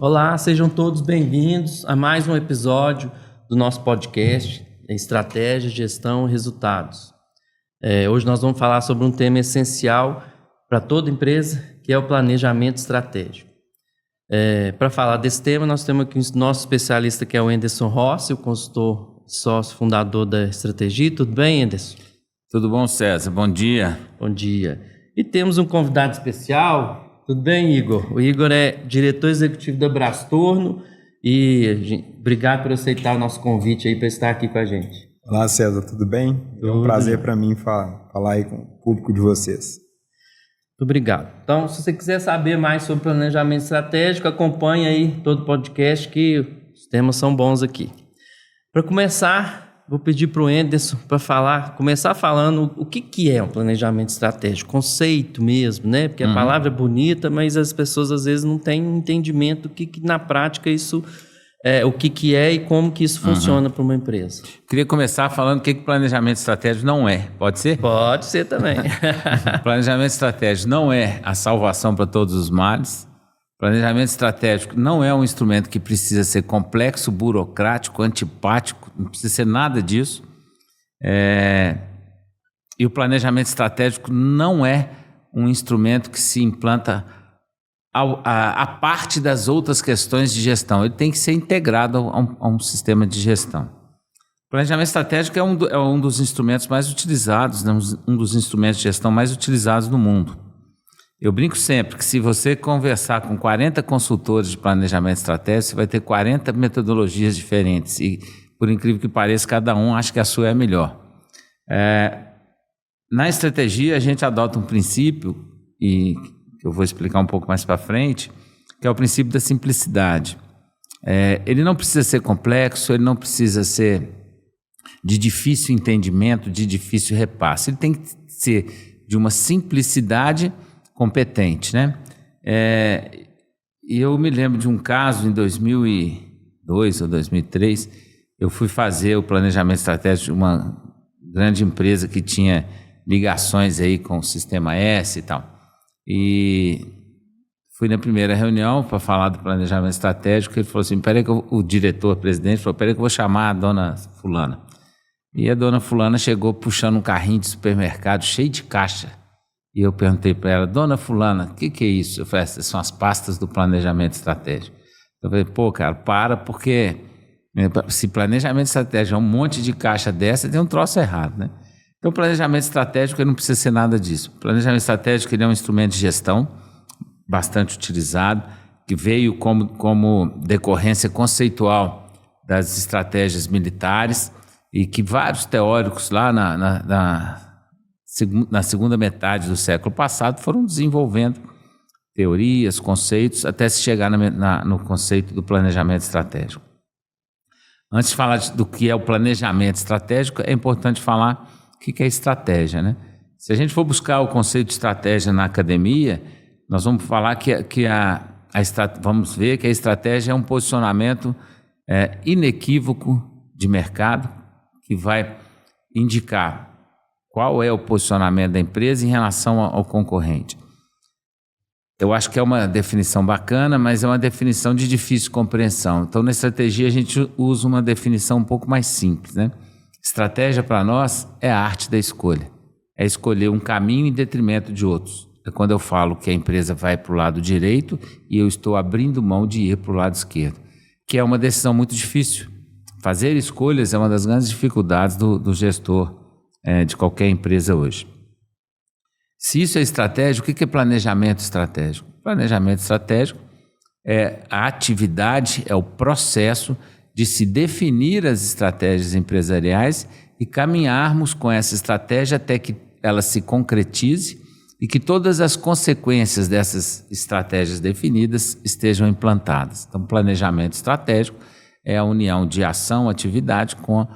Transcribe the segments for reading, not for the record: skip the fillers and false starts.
Olá, sejam todos bem-vindos a mais um episódio do nosso podcast Estratégia, Gestão e Resultados. Hoje nós vamos falar sobre um tema essencial para toda empresa, que é o planejamento estratégico. Para falar desse tema, nós temos aqui o nosso especialista, que é o Enderson Rossi, o consultor sócio fundador da Estratégia. Tudo bem, Enderson? Tudo bom, César? Bom dia. Bom dia. E temos um convidado especial. Tudo bem, Igor? O Igor é diretor executivo da Brastorno e obrigado por aceitar o nosso convite aí para estar aqui com a gente. Olá, César, tudo bem? É um prazer para mim falar aí com o público de vocês. Muito obrigado. Então, se você quiser saber mais sobre planejamento estratégico, acompanhe aí todo o podcast, que os temas são bons aqui. Para começar, vou pedir para o Enderson para começar falando o que é um planejamento estratégico, conceito mesmo, né? Porque a palavra é bonita, mas as pessoas às vezes não têm um entendimento do que na prática isso é, o que é e como que isso funciona para uma empresa. Queria começar falando o que planejamento estratégico não é. Pode ser? Pode ser também. Planejamento estratégico não é a salvação para todos os males. Planejamento estratégico não é um instrumento que precisa ser complexo, burocrático, antipático, não precisa ser nada disso. E o planejamento estratégico não é um instrumento que se implanta a parte das outras questões de gestão. Ele tem que ser integrado a um sistema de gestão. O planejamento estratégico é um dos instrumentos mais utilizados, né? Um dos instrumentos de gestão mais utilizados no mundo. Eu brinco sempre que se você conversar com 40 consultores de planejamento estratégico, você vai ter 40 metodologias diferentes e, por incrível que pareça, cada um acha que a sua é a melhor. Na estratégia, a gente adota um princípio, e que eu vou explicar um pouco mais para frente, que é o princípio da simplicidade. Ele não precisa ser complexo, ele não precisa ser de difícil entendimento, de difícil repasse. Ele tem que ser de uma simplicidade competente, né? E eu me lembro de um caso em 2002 ou 2003, eu fui fazer o planejamento estratégico de uma grande empresa que tinha ligações aí com o Sistema S e tal. E fui na primeira reunião para falar do planejamento estratégico, ele falou assim, peraí que o diretor-presidente falou, peraí que eu vou chamar a dona fulana. E a dona fulana chegou puxando um carrinho de supermercado cheio de caixa. E eu perguntei para ela, dona fulana, o que é isso? Eu falei, essas são as pastas do planejamento estratégico. Eu falei, cara, porque se planejamento estratégico é um monte de caixa dessa, tem um troço errado, né? Então, o planejamento estratégico ele não precisa ser nada disso. O planejamento estratégico ele é um instrumento de gestão bastante utilizado, que veio como decorrência conceitual das estratégias militares e que vários teóricos lá na segunda metade do século passado foram desenvolvendo teorias, conceitos, até se chegar no conceito do planejamento estratégico. Antes de falar do que é o planejamento estratégico, é importante falar o que é estratégia, né? Se a gente for buscar o conceito de estratégia na academia, nós vamos falar vamos ver que a estratégia é um posicionamento inequívoco de mercado que vai indicar qual é o posicionamento da empresa em relação ao concorrente. Eu acho que é uma definição bacana, mas é uma definição de difícil compreensão. Então, na estratégia, a gente usa uma definição um pouco mais simples, né? Estratégia, para nós, é a arte da escolha. É escolher um caminho em detrimento de outros. É quando eu falo que a empresa vai para o lado direito e eu estou abrindo mão de ir para o lado esquerdo, que é uma decisão muito difícil. Fazer escolhas é uma das grandes dificuldades do gestor de qualquer empresa hoje. Se isso é estratégia, o que é planejamento estratégico? Planejamento estratégico é a atividade, é o processo de se definir as estratégias empresariais e caminharmos com essa estratégia até que ela se concretize e que todas as consequências dessas estratégias definidas estejam implantadas. Então, planejamento estratégico é a união de ação, atividade com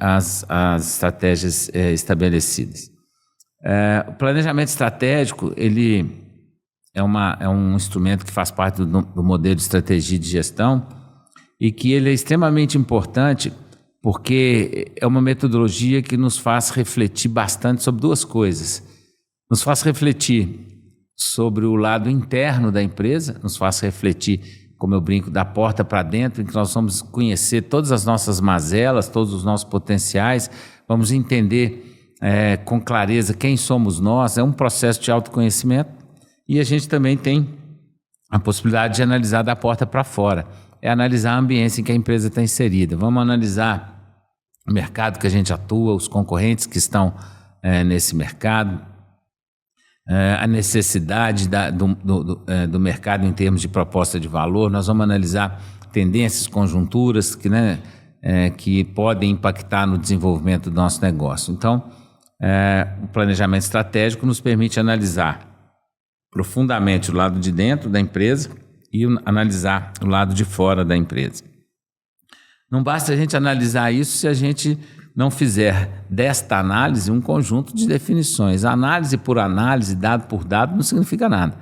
as estratégias estabelecidas. O planejamento estratégico ele é um instrumento que faz parte do modelo de estratégia de gestão e que ele é extremamente importante porque é uma metodologia que nos faz refletir bastante sobre duas coisas. Nos faz refletir sobre o lado interno da empresa, nos faz refletir, como eu brinco, da porta para dentro, em que nós vamos conhecer todas as nossas mazelas, todos os nossos potenciais, vamos entender com clareza quem somos nós. É um processo de autoconhecimento, e a gente também tem a possibilidade de analisar da porta para fora, é analisar a ambiência em que a empresa está inserida. Vamos analisar o mercado que a gente atua, os concorrentes que estão nesse mercado, a necessidade do mercado em termos de proposta de valor. Nós vamos analisar tendências, conjunturas que podem impactar no desenvolvimento do nosso negócio. Então, o planejamento estratégico nos permite analisar profundamente o lado de dentro da empresa e analisar o lado de fora da empresa. Não basta a gente analisar isso se a gente não fizer desta análise um conjunto de definições. Análise por análise, dado por dado, não significa nada.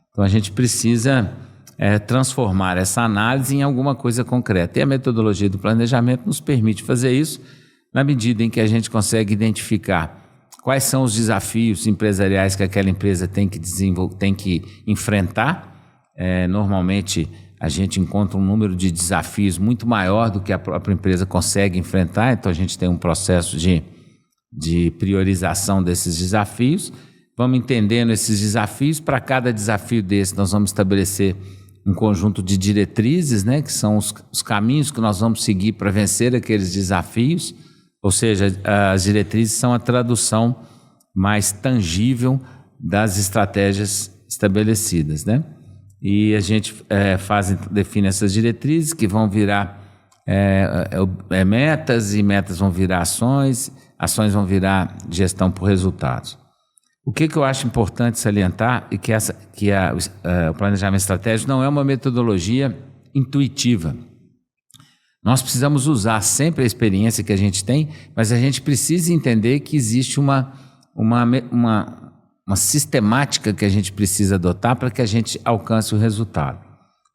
Então a gente precisa transformar essa análise em alguma coisa concreta. E a metodologia do planejamento nos permite fazer isso na medida em que a gente consegue identificar quais são os desafios empresariais que aquela empresa tem que enfrentar. Normalmente a gente encontra um número de desafios muito maior do que a própria empresa consegue enfrentar, então a gente tem um processo de priorização desses desafios. Vamos entendendo esses desafios. Para cada desafio desse, nós vamos estabelecer um conjunto de diretrizes, que são os caminhos que nós vamos seguir para vencer aqueles desafios. Ou seja, as diretrizes são a tradução mais tangível das estratégias estabelecidas, E a gente define essas diretrizes que vão virar metas, e metas vão virar ações, ações vão virar gestão por resultados. O que eu acho importante salientar é que o planejamento estratégico não é uma metodologia intuitiva. Nós precisamos usar sempre a experiência que a gente tem, mas a gente precisa entender que existe uma sistemática que a gente precisa adotar para que a gente alcance o resultado.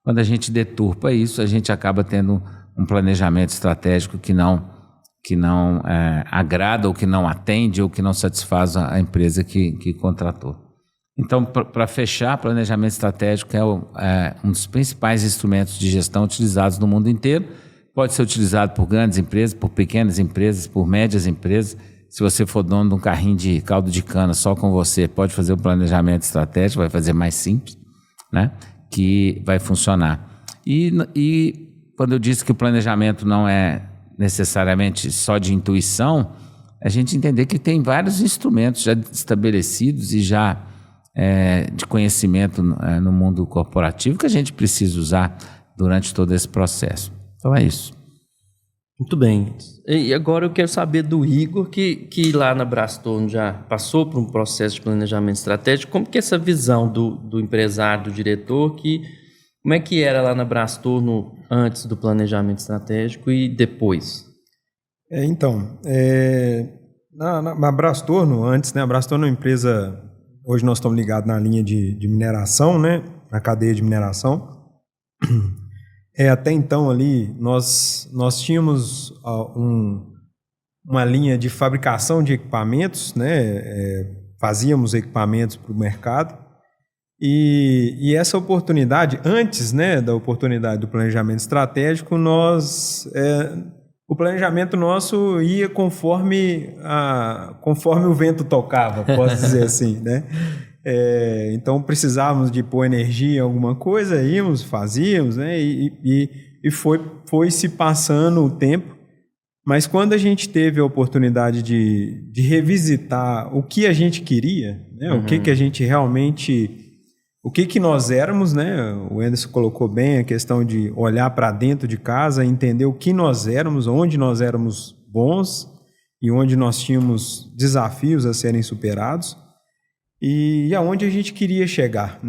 Quando a gente deturpa isso, a gente acaba tendo um planejamento estratégico que não agrada, ou que não atende, ou que não satisfaz a empresa que contratou. Então, para fechar, planejamento estratégico é um dos principais instrumentos de gestão utilizados no mundo inteiro. Pode ser utilizado por grandes empresas, por pequenas empresas, por médias empresas. Se você for dono de um carrinho de caldo de cana só com você, pode fazer o planejamento estratégico, vai fazer mais simples, que vai funcionar. E quando eu disse que o planejamento não é necessariamente só de intuição, a gente entender que tem vários instrumentos já estabelecidos e já de conhecimento no mundo corporativo que a gente precisa usar durante todo esse processo. Então é isso. Muito bem. E agora eu quero saber do Igor, que lá na Brastorno já passou por um processo de planejamento estratégico. Como que é essa visão do empresário, do diretor, como é que era lá na Brastorno antes do planejamento estratégico e depois? Na Brastorno, antes, a Brastorno é uma empresa, hoje nós estamos ligados na linha de mineração, na cadeia de mineração. Até então ali nós tínhamos uma linha de fabricação de equipamentos, fazíamos equipamentos para o mercado, e essa oportunidade, antes da oportunidade do planejamento estratégico, o planejamento nosso ia conforme o vento tocava, posso dizer assim, Então precisávamos de pôr energia em alguma coisa, íamos, fazíamos, e foi se passando o tempo. Mas quando a gente teve a oportunidade de revisitar o que a gente queria, o que a gente realmente, o que nós éramos, o Anderson colocou bem a questão de olhar para dentro de casa, entender o que nós éramos, onde nós éramos bons e onde nós tínhamos desafios a serem superados. E aonde a gente queria chegar,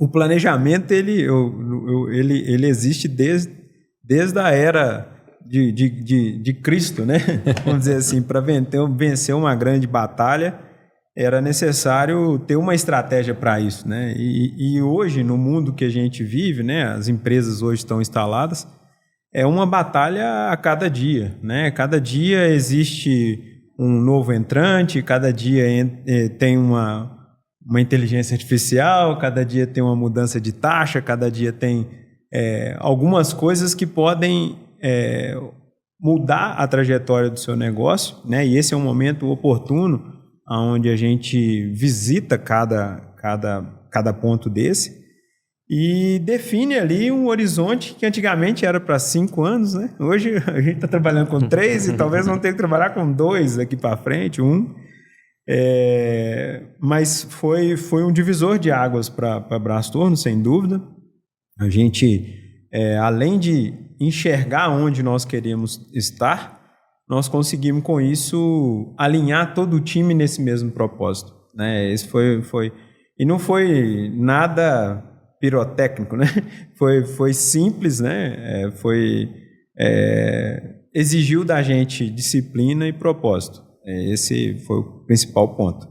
O planejamento ele existe desde a era de Cristo, Vamos dizer assim, para vencer uma grande batalha era necessário ter uma estratégia para isso, E hoje no mundo que a gente vive, as empresas hoje estão instaladas, é uma batalha a cada dia, Cada dia existe um novo entrante, cada dia tem uma uma inteligência artificial, cada dia tem uma mudança de taxa, cada dia tem algumas coisas que podem mudar a trajetória do seu negócio, né? E esse é um momento oportuno onde a gente visita cada ponto desse e define ali um horizonte que antigamente era para 5 anos, né? Hoje a gente está trabalhando com 3 e talvez vamos ter que trabalhar com 2 aqui para frente, 1. Mas foi um divisor de águas para Brastorno, sem dúvida. A gente, além de enxergar onde nós queríamos estar, nós conseguimos com isso alinhar todo o time nesse mesmo propósito, né? Esse foi e não foi nada pirotécnico, né? Foi simples, né? Exigiu da gente disciplina e propósito. Esse foi o principal ponto.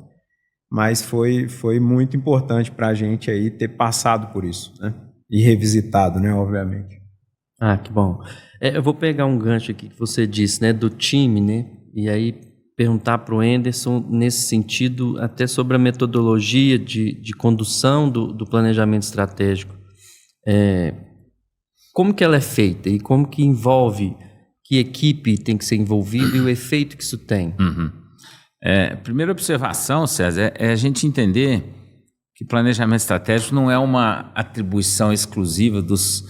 Mas foi muito importante para a gente aí ter passado por isso, né? E revisitado, né? Obviamente. Ah, que bom. Eu vou pegar um gancho aqui que você disse, né? Do time, né? E aí perguntar para o Anderson nesse sentido, até sobre a metodologia de condução do planejamento estratégico. Como que ela é feita e como que envolve, que equipe tem que ser envolvida e o efeito que isso tem? Primeira observação, César, é a gente entender que planejamento estratégico não é uma atribuição exclusiva dos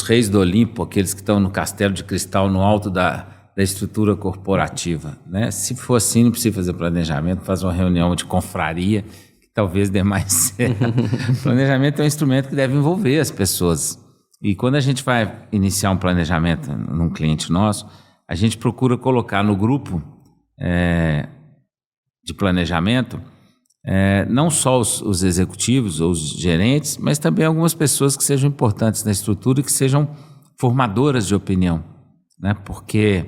reis do Olimpo, aqueles que estão no castelo de cristal no alto da estrutura corporativa, né? Se for assim, não precisa fazer planejamento, faz uma reunião de confraria, que talvez dê mais certo. Planejamento é um instrumento que deve envolver as pessoas. E quando a gente vai iniciar um planejamento num cliente nosso, a gente procura colocar no grupo de planejamento não só os executivos ou os gerentes, mas também algumas pessoas que sejam importantes na estrutura e que sejam formadoras de opinião, né? Porque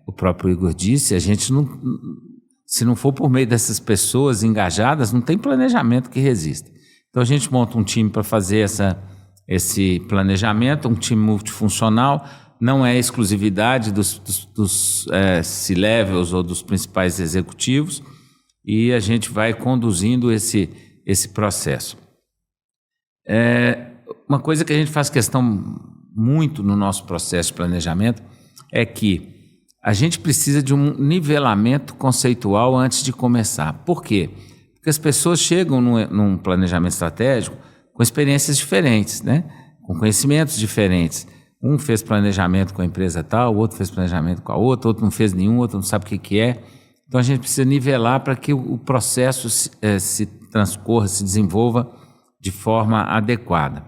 o próprio Igor disse, a gente não, se não for por meio dessas pessoas engajadas, não tem planejamento que resista. Então a gente monta um time para fazer esse planejamento, um time multifuncional, não é exclusividade dos C-levels ou dos principais executivos, e a gente vai conduzindo esse processo. Uma coisa que a gente faz questão muito no nosso processo de planejamento é que a gente precisa de um nivelamento conceitual antes de começar. Por quê? Porque as pessoas chegam num planejamento estratégico com experiências diferentes, né? Com conhecimentos diferentes. Um fez planejamento com a empresa tal, o outro fez planejamento com a outra, outro não fez nenhum, outro não sabe o que é. Então a gente precisa nivelar para que o processo se transcorra, se desenvolva de forma adequada.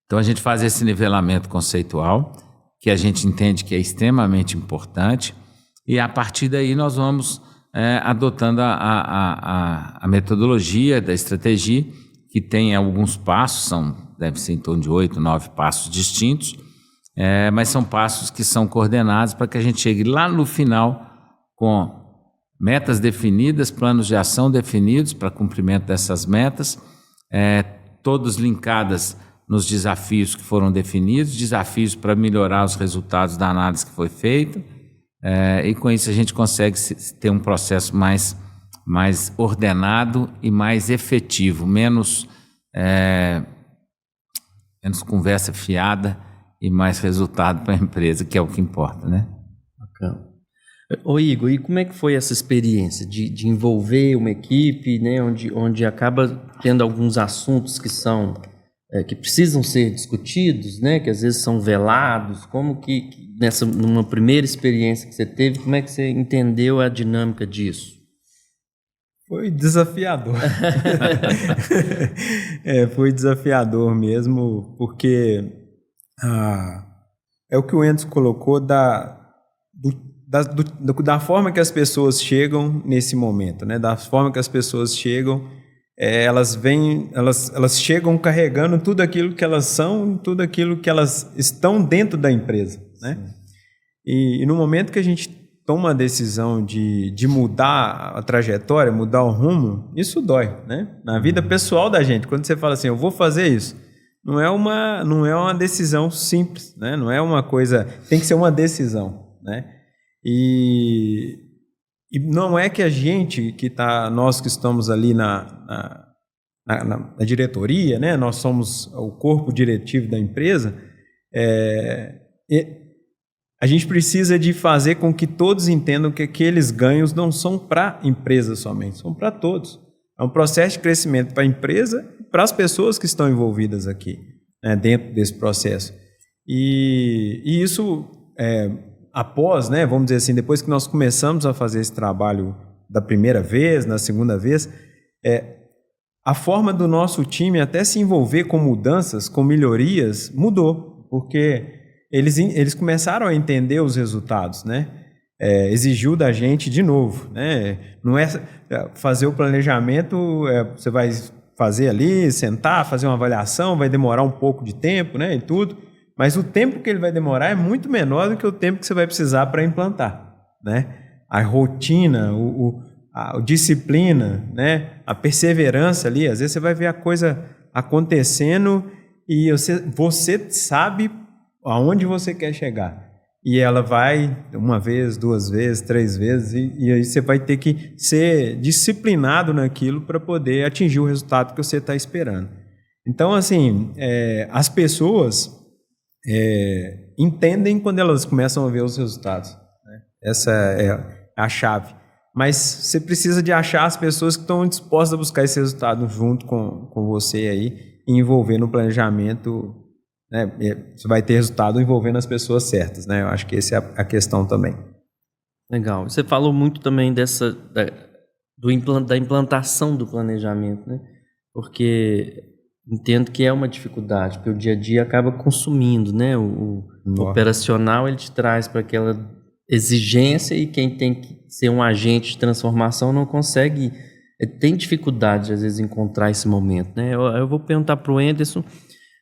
Então a gente faz esse nivelamento conceitual, que a gente entende que é extremamente importante, e a partir daí nós vamos adotando a metodologia da estratégia, que tem alguns passos, deve ser em torno de 8, 9 passos distintos, mas são passos que são coordenados para que a gente chegue lá no final com metas definidas, planos de ação definidos para cumprimento dessas metas, todos linkadas nos desafios que foram definidos, desafios para melhorar os resultados da análise que foi feita, e com isso a gente consegue ter um processo mais ordenado e mais efetivo, menos conversa fiada e mais resultado para a empresa, que é o que importa, né? Bacana. Ô Igor, e como é que foi essa experiência de envolver uma equipe, né, onde acaba tendo alguns assuntos que precisam ser discutidos, né, que às vezes são velados? Como que numa primeira experiência que você teve, como é que você entendeu a dinâmica disso? Foi desafiador. Foi desafiador mesmo, porque é o que o Enzo colocou da forma que as pessoas chegam nesse momento, né? Da forma que as pessoas chegam, elas chegam carregando tudo aquilo que elas são, tudo aquilo que elas estão dentro da empresa, né? E no momento que a gente toma a decisão de mudar a trajetória, mudar o rumo, isso dói, né? Na vida pessoal da gente, quando você fala assim, eu vou fazer isso, não é uma decisão simples, né? Não é uma coisa, tem que ser uma decisão, né? E E não é que a gente nós que estamos ali na diretoria, né? Nós somos o corpo diretivo da empresa, a gente precisa de fazer com que todos entendam que aqueles ganhos não são para a empresa somente, são para todos. É um processo de crescimento para a empresa e para as pessoas que estão envolvidas aqui, né, dentro desse processo. E isso, após, né, vamos dizer assim, depois que nós começamos a fazer esse trabalho da primeira vez, na segunda vez, a forma do nosso time até se envolver com mudanças, com melhorias, mudou, porque eles começaram a entender os resultados, né? Exigiu da gente de novo, né? Não é fazer o planejamento, você vai fazer ali, sentar, fazer uma avaliação, vai demorar um pouco de tempo, né? E tudo, mas o tempo que ele vai demorar é muito menor do que o tempo que você vai precisar para implantar, né? A rotina, a disciplina, né? A perseverança ali, às vezes você vai ver a coisa acontecendo e você sabe aonde você quer chegar. E ela vai uma vez, 2 vezes, 3 vezes, e aí você vai ter que ser disciplinado naquilo para poder atingir o resultado que você está esperando. Então, assim, as pessoas entendem quando elas começam a ver os resultados, né? Essa é a chave. Mas você precisa de achar as pessoas que estão dispostas a buscar esse resultado junto com você aí, e envolver no planejamento, né? Você vai ter resultado envolvendo as pessoas certas, né? Eu acho que essa é a questão também. Legal. Você falou muito também da implantação do planejamento, né? Porque entendo que é uma dificuldade, porque o dia a dia acaba consumindo, né? O operacional, ele te traz para aquela exigência, e quem tem que ser um agente de transformação não consegue, tem dificuldade às vezes em encontrar esse momento, né? Eu vou perguntar para o Anderson,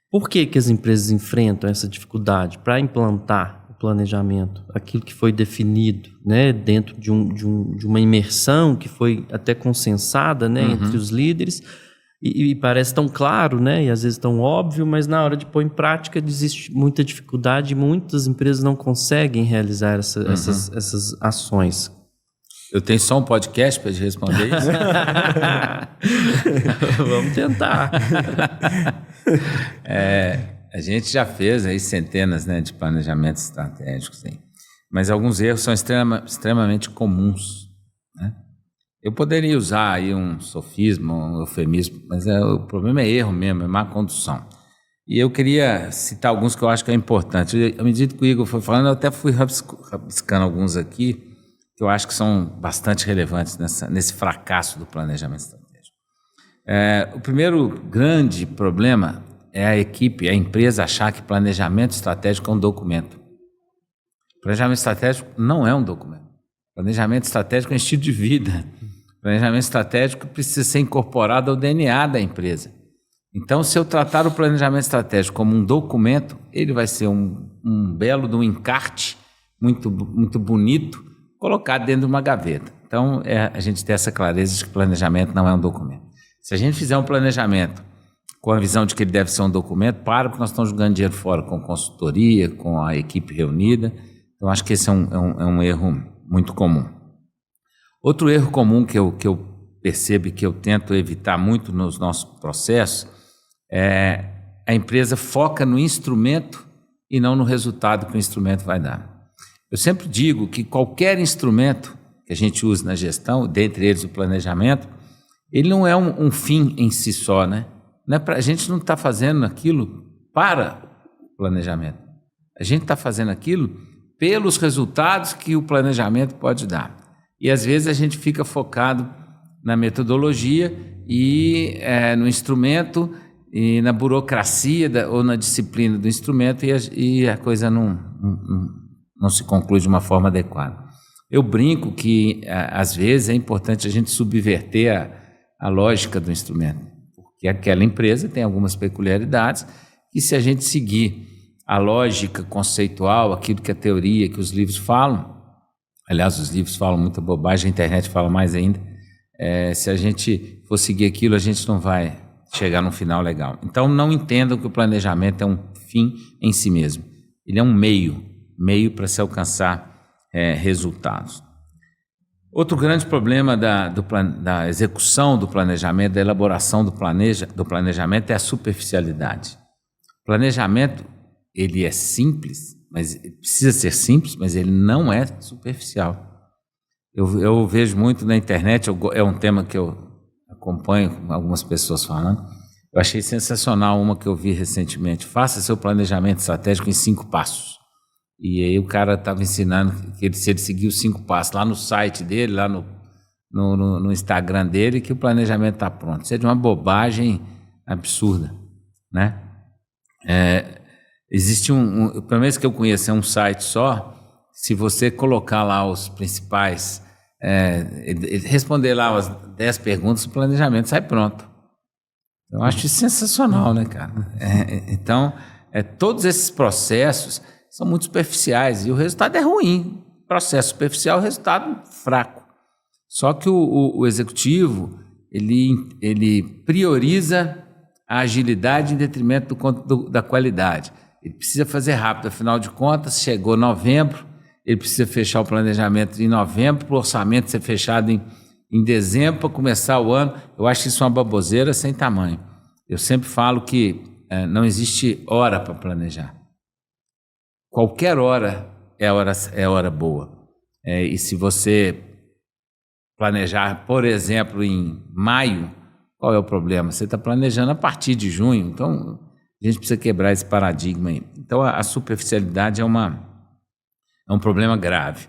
por que as empresas enfrentam essa dificuldade para implantar o planejamento, aquilo que foi definido, né, dentro de uma imersão que foi até consensada, né, entre os líderes, e parece tão claro, né, e às vezes tão óbvio, mas na hora de pôr em prática existe muita dificuldade e muitas empresas não conseguem realizar essas ações. Eu tenho só um podcast para te responder isso? Vamos tentar. A gente já fez aí centenas, né, de planejamentos estratégicos, hein? Mas alguns erros são extremamente comuns, né? Eu poderia usar aí um sofisma, um eufemismo, mas o problema é erro mesmo, é má condução. E eu queria citar alguns que eu acho que é importante. À medida que o Igor foi falando, eu até fui rabiscando alguns aqui, que eu acho que são bastante relevantes nesse fracasso do planejamento estratégico. O primeiro grande problema é a empresa achar que planejamento estratégico é um documento. Planejamento estratégico não é um documento. Planejamento estratégico é um estilo de vida. Planejamento estratégico precisa ser incorporado ao DNA da empresa. Então, se eu tratar o planejamento estratégico como um documento, ele vai ser um belo encarte muito, muito bonito, colocado dentro de uma gaveta. Então, a gente tem essa clareza de que planejamento não é um documento. Se a gente fizer um planejamento com a visão de que ele deve ser um documento, porque nós estamos jogando dinheiro fora com consultoria, com a equipe reunida. Então, acho que esse é um erro muito comum. Outro erro comum que eu percebo e que eu tento evitar muito nos nossos processos é a empresa foca no instrumento e não no resultado que o instrumento vai dar. Eu sempre digo que qualquer instrumento que a gente use na gestão, dentre eles o planejamento, ele não é um fim em si só, né? A gente não está fazendo aquilo para o planejamento. A gente está fazendo aquilo pelos resultados que o planejamento pode dar. E às vezes a gente fica focado na metodologia e no instrumento e na burocracia ou na disciplina do instrumento, e a coisa não se conclui de uma forma adequada. Eu brinco que às vezes é importante a gente subverter a lógica do instrumento, porque aquela empresa tem algumas peculiaridades que, se a gente seguir a lógica conceitual, aquilo que a teoria, que os livros falam, aliás, os livros falam muita bobagem, a internet fala mais ainda, se a gente for seguir aquilo, a gente não vai chegar num final legal. Então, não entendam que o planejamento é um fim em si mesmo. Ele é um meio para se alcançar resultados. Outro grande problema da execução do planejamento, da elaboração do planejamento é a superficialidade. O planejamento, ele é simples, mas precisa ser simples, mas ele não é superficial. Eu vejo muito na internet, é um tema que eu acompanho algumas pessoas falando. Eu achei sensacional uma que eu vi recentemente. Faça seu planejamento estratégico em 5 passos. E aí o cara estava ensinando que se ele seguir os 5 passos lá no site dele, lá no Instagram dele, que o planejamento está pronto. Isso é de uma bobagem absurda, né? Existe pelo menos que eu conheço, é um site só. Se você colocar lá os principais, responder lá as 10 perguntas, o planejamento sai pronto. Eu acho isso sensacional, né, cara? Então, todos esses processos são muito superficiais e o resultado é ruim. Processo superficial, resultado fraco. Só que o executivo, ele prioriza a agilidade em detrimento da qualidade. Ele precisa fazer rápido, afinal de contas, chegou novembro, ele precisa fechar o planejamento em novembro, para o orçamento ser fechado em dezembro, para começar o ano. Eu acho isso uma baboseira sem tamanho. Eu sempre falo que não existe hora para planejar. Qualquer hora é hora boa. E se você planejar, por exemplo, em maio, qual é o problema? Você está planejando a partir de junho, então a gente precisa quebrar esse paradigma aí. Então a superficialidade é um problema grave.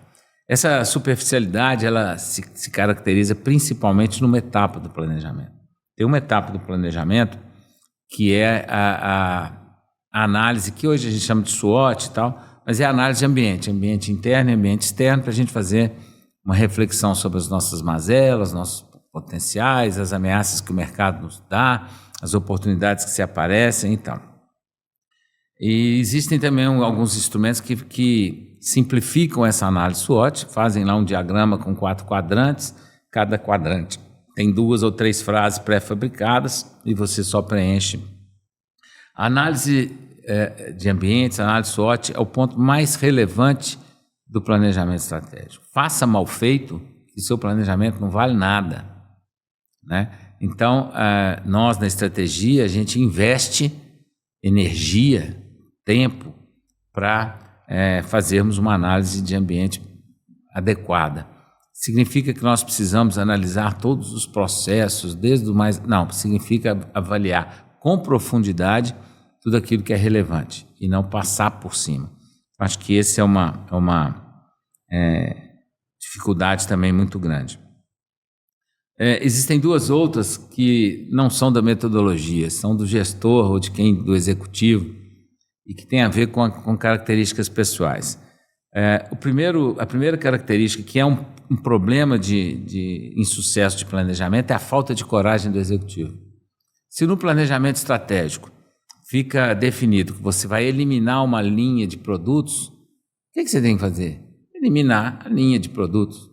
Essa superficialidade, ela se caracteriza principalmente numa etapa do planejamento. Tem uma etapa do planejamento que é a análise, que hoje a gente chama de SWOT e tal, mas é a análise de ambiente interno e ambiente externo, para a gente fazer uma reflexão sobre as nossas mazelas, nossos potenciais, as ameaças que o mercado nos dá, as oportunidades que se aparecem e tal. E existem também alguns instrumentos que simplificam essa análise SWOT, fazem lá um diagrama com 4 quadrantes, cada quadrante tem 2 ou 3 frases pré-fabricadas e você só preenche. A análise de ambientes, a análise SWOT é o ponto mais relevante do planejamento estratégico. Faça mal feito e seu planejamento não vale nada, né? Então, nós na estratégia, a gente investe energia, tempo para fazermos uma análise de ambiente adequada. Significa que nós precisamos analisar todos os processos, desde o mais... Não, significa avaliar com profundidade tudo aquilo que é relevante e não passar por cima. Acho que esse é uma dificuldade também muito grande. Existem 2 outras que não são da metodologia, são do gestor ou do executivo e que tem a ver com características pessoais. A primeira característica, que é um problema de insucesso de planejamento, é a falta de coragem do executivo. Se no planejamento estratégico fica definido que você vai eliminar uma linha de produtos, o que você tem que fazer? Eliminar a linha de produtos.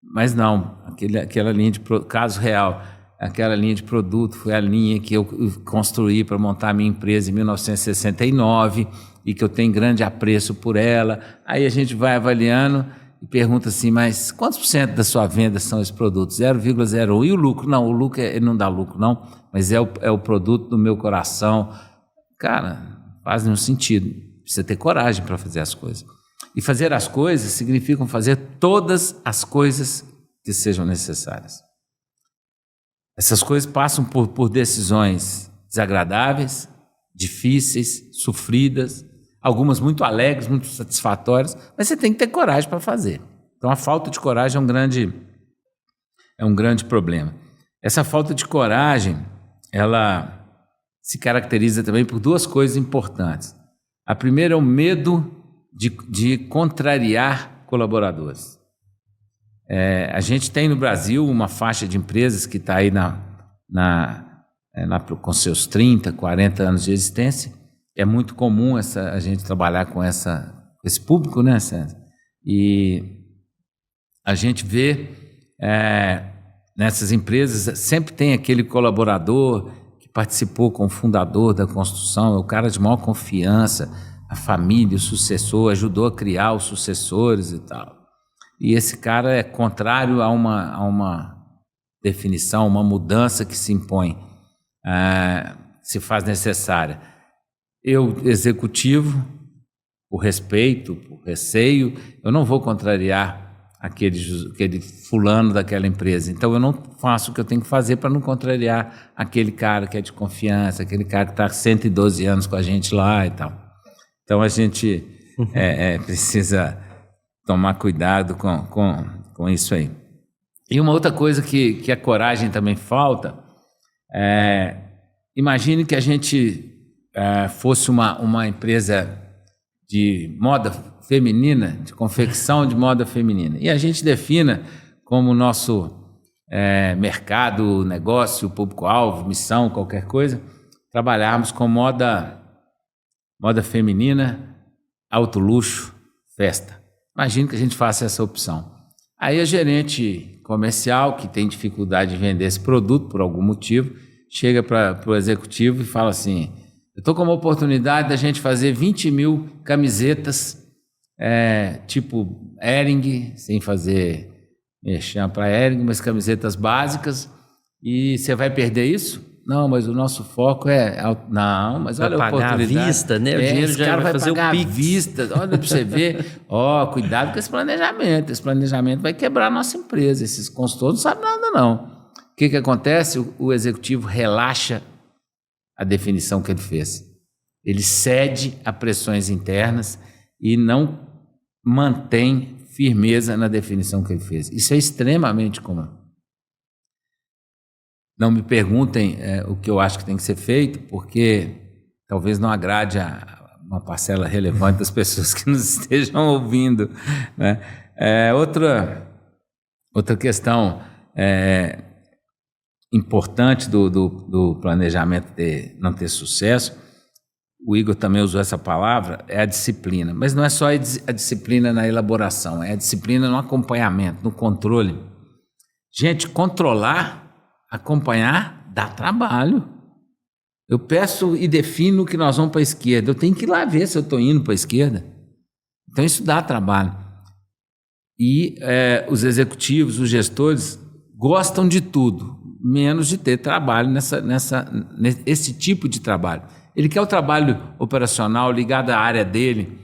Mas não, aquela linha de caso real, aquela linha de produto foi a linha que eu construí para montar a minha empresa em 1969 e que eu tenho grande apreço por ela. Aí a gente vai avaliando e pergunta assim, mas quantos % da sua venda são esses produtos? 0,01. E o lucro? Não, o lucro ele não dá lucro, não, mas é o produto do meu coração. Cara, faz nenhum sentido. Precisa ter coragem para fazer as coisas. E fazer as coisas significa fazer todas as coisas que sejam necessárias. Essas coisas passam por decisões desagradáveis, difíceis, sofridas, algumas muito alegres, muito satisfatórias, mas você tem que ter coragem para fazer. Então a falta de coragem é um grande problema. Essa falta de coragem, ela se caracteriza também por 2 coisas importantes. A primeira é o medo de contrariar colaboradores. A gente tem no Brasil uma faixa de empresas que está aí com seus 30, 40 anos de existência. É muito comum a gente trabalhar com esse público, né, Sérgio? E a gente vê nessas empresas, sempre tem aquele colaborador que participou com o fundador da construção, é o cara de maior confiança, a família, o sucessor, ajudou a criar os sucessores e tal. e esse cara é contrário a uma definição, uma mudança que se impõe, se faz necessária. Eu, executivo, por respeito, por receio, eu não vou contrariar aquele fulano daquela empresa. Então eu não faço o que eu tenho que fazer para não contrariar aquele cara que é de confiança, aquele cara que está há 112 anos com a gente lá e tal. Então a gente precisa tomar cuidado com isso aí. E uma outra coisa que a coragem também falta, imagine que a gente fosse uma empresa de moda feminina, de confecção de moda feminina, e a gente defina como nosso mercado, negócio, público-alvo, missão, qualquer coisa, trabalharmos com moda feminina, alto luxo, festa. Imagine que a gente faça essa opção. Aí a gerente comercial, que tem dificuldade de vender esse produto por algum motivo, chega para o executivo e fala assim: eu estou com uma oportunidade da gente fazer 20 mil camisetas, tipo Hering, sem fazer merchan para Hering, mas camisetas básicas, e você vai perder isso? Não, mas o nosso foco não, mas olha a oportunidade. Pagar à vista, né? O dinheiro já vai fazer pagar o Pix. à vista. Olha para você ver. Cuidado com esse planejamento. Esse planejamento vai quebrar a nossa empresa. Esses consultores não sabem nada, não. O que acontece? O executivo relaxa a definição que ele fez. Ele cede a pressões internas e não mantém firmeza na definição que ele fez. Isso é extremamente comum. Não me perguntem o que eu acho que tem que ser feito, porque talvez não agrade a uma parcela relevante das pessoas que nos estejam ouvindo, né? Outra questão importante do planejamento não ter sucesso, o Igor também usou essa palavra, é a disciplina. Mas não é só a disciplina na elaboração, é a disciplina no acompanhamento, no controle. Gente, acompanhar dá trabalho. Eu peço e defino que nós vamos para a esquerda. Eu tenho que ir lá ver se eu estou indo para a esquerda. Então isso dá trabalho. E os executivos, os gestores, gostam de tudo, menos de ter trabalho nesse tipo de trabalho. Ele quer o trabalho operacional ligado à área dele.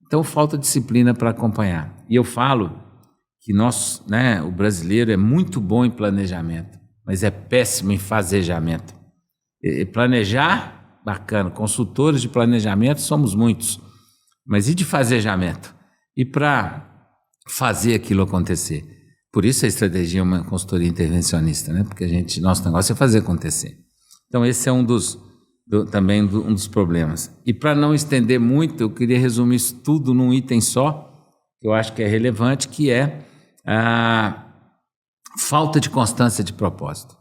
Então falta disciplina para acompanhar. E eu falo que o brasileiro é muito bom em planejamento, mas é péssimo em fazejamento. Planejar, bacana, consultores de planejamento somos muitos, mas e de fazejamento? E para fazer aquilo acontecer? Por isso a estratégia é uma consultoria intervencionista, né? Porque nosso negócio é fazer acontecer. Então esse é um dos problemas. E para não estender muito, eu queria resumir isso tudo num item só, que eu acho que é relevante, que é a falta de constância de propósito.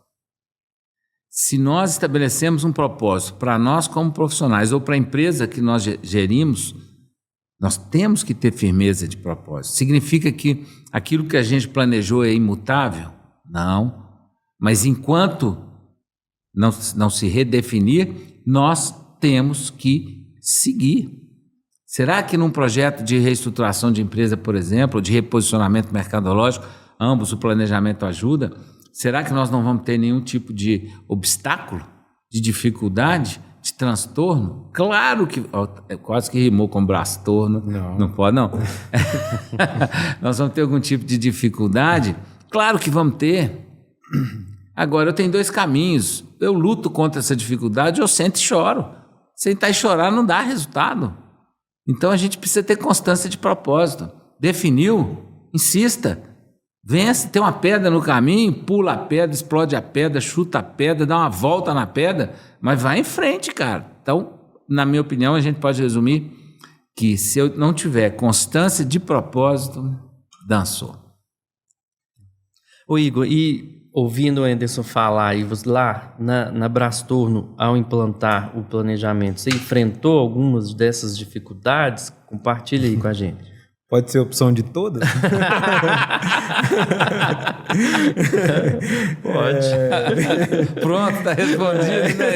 Se nós estabelecemos um propósito para nós como profissionais ou para a empresa que nós gerimos, nós temos que ter firmeza de propósito. Significa que aquilo que a gente planejou é imutável? Não. Mas enquanto não se redefinir, nós temos que seguir. Será que num projeto de reestruturação de empresa, por exemplo, de reposicionamento mercadológico, ambos o planejamento ajuda? Será que nós não vamos ter nenhum tipo de obstáculo, de dificuldade, de transtorno? Claro que... quase que rimou com brastorno. Não pode, não. Nós vamos ter algum tipo de dificuldade? Claro que vamos ter. Agora, eu tenho dois caminhos. Eu luto contra essa dificuldade, eu sento e choro. Sentar e chorar não dá resultado. Então, a gente precisa ter constância de propósito. Definiu? Insista. Vence, tem uma pedra no caminho, pula a pedra, explode a pedra, chuta a pedra, dá uma volta na pedra, mas vai em frente, cara. Então, na minha opinião, a gente pode resumir que se eu não tiver constância de propósito, dançou. Ô Igor, e ouvindo o Anderson falar aí, lá na Brastorno, ao implantar o planejamento, você enfrentou algumas dessas dificuldades? Compartilha aí com a gente. Pode ser opção de todas? Pode. Pronto, está respondido, né?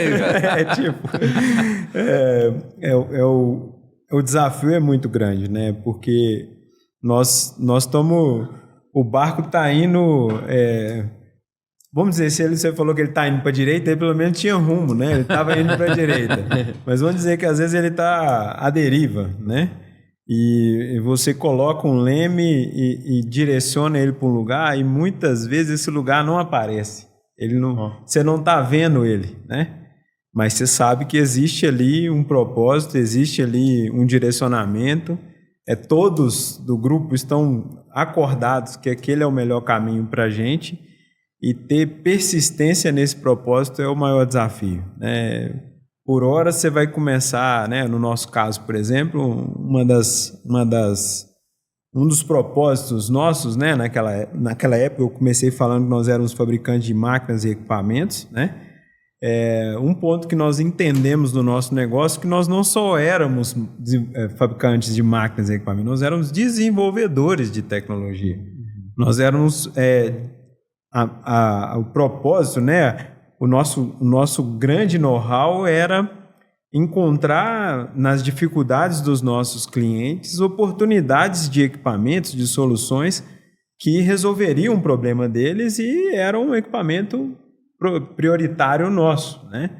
O desafio é muito grande, né? Porque nós estamos o barco está indo... vamos dizer, se você falou que ele está indo para a direita, ele pelo menos tinha rumo, né? Ele estava indo para a direita. Mas vamos dizer que às vezes ele está à deriva, né? E você coloca um leme e direciona ele para um lugar e muitas vezes esse lugar não aparece. Você não está vendo ele, né? Mas você sabe que existe ali um propósito, existe ali um direcionamento. Todos do grupo estão acordados que aquele é o melhor caminho para a gente. E ter persistência nesse propósito é o maior desafio, né? Por hora você vai começar, né? No nosso caso, por exemplo, um dos propósitos nossos, né? Naquela época eu comecei falando que nós éramos fabricantes de máquinas e equipamentos, né? Um ponto que nós entendemos no nosso negócio é que nós não só éramos fabricantes de máquinas e equipamentos, nós éramos desenvolvedores de tecnologia. Nós éramos... o propósito, né? O nosso grande know-how era encontrar nas dificuldades dos nossos clientes oportunidades de equipamentos, de soluções que resolveriam o problema deles e era um equipamento prioritário nosso, né?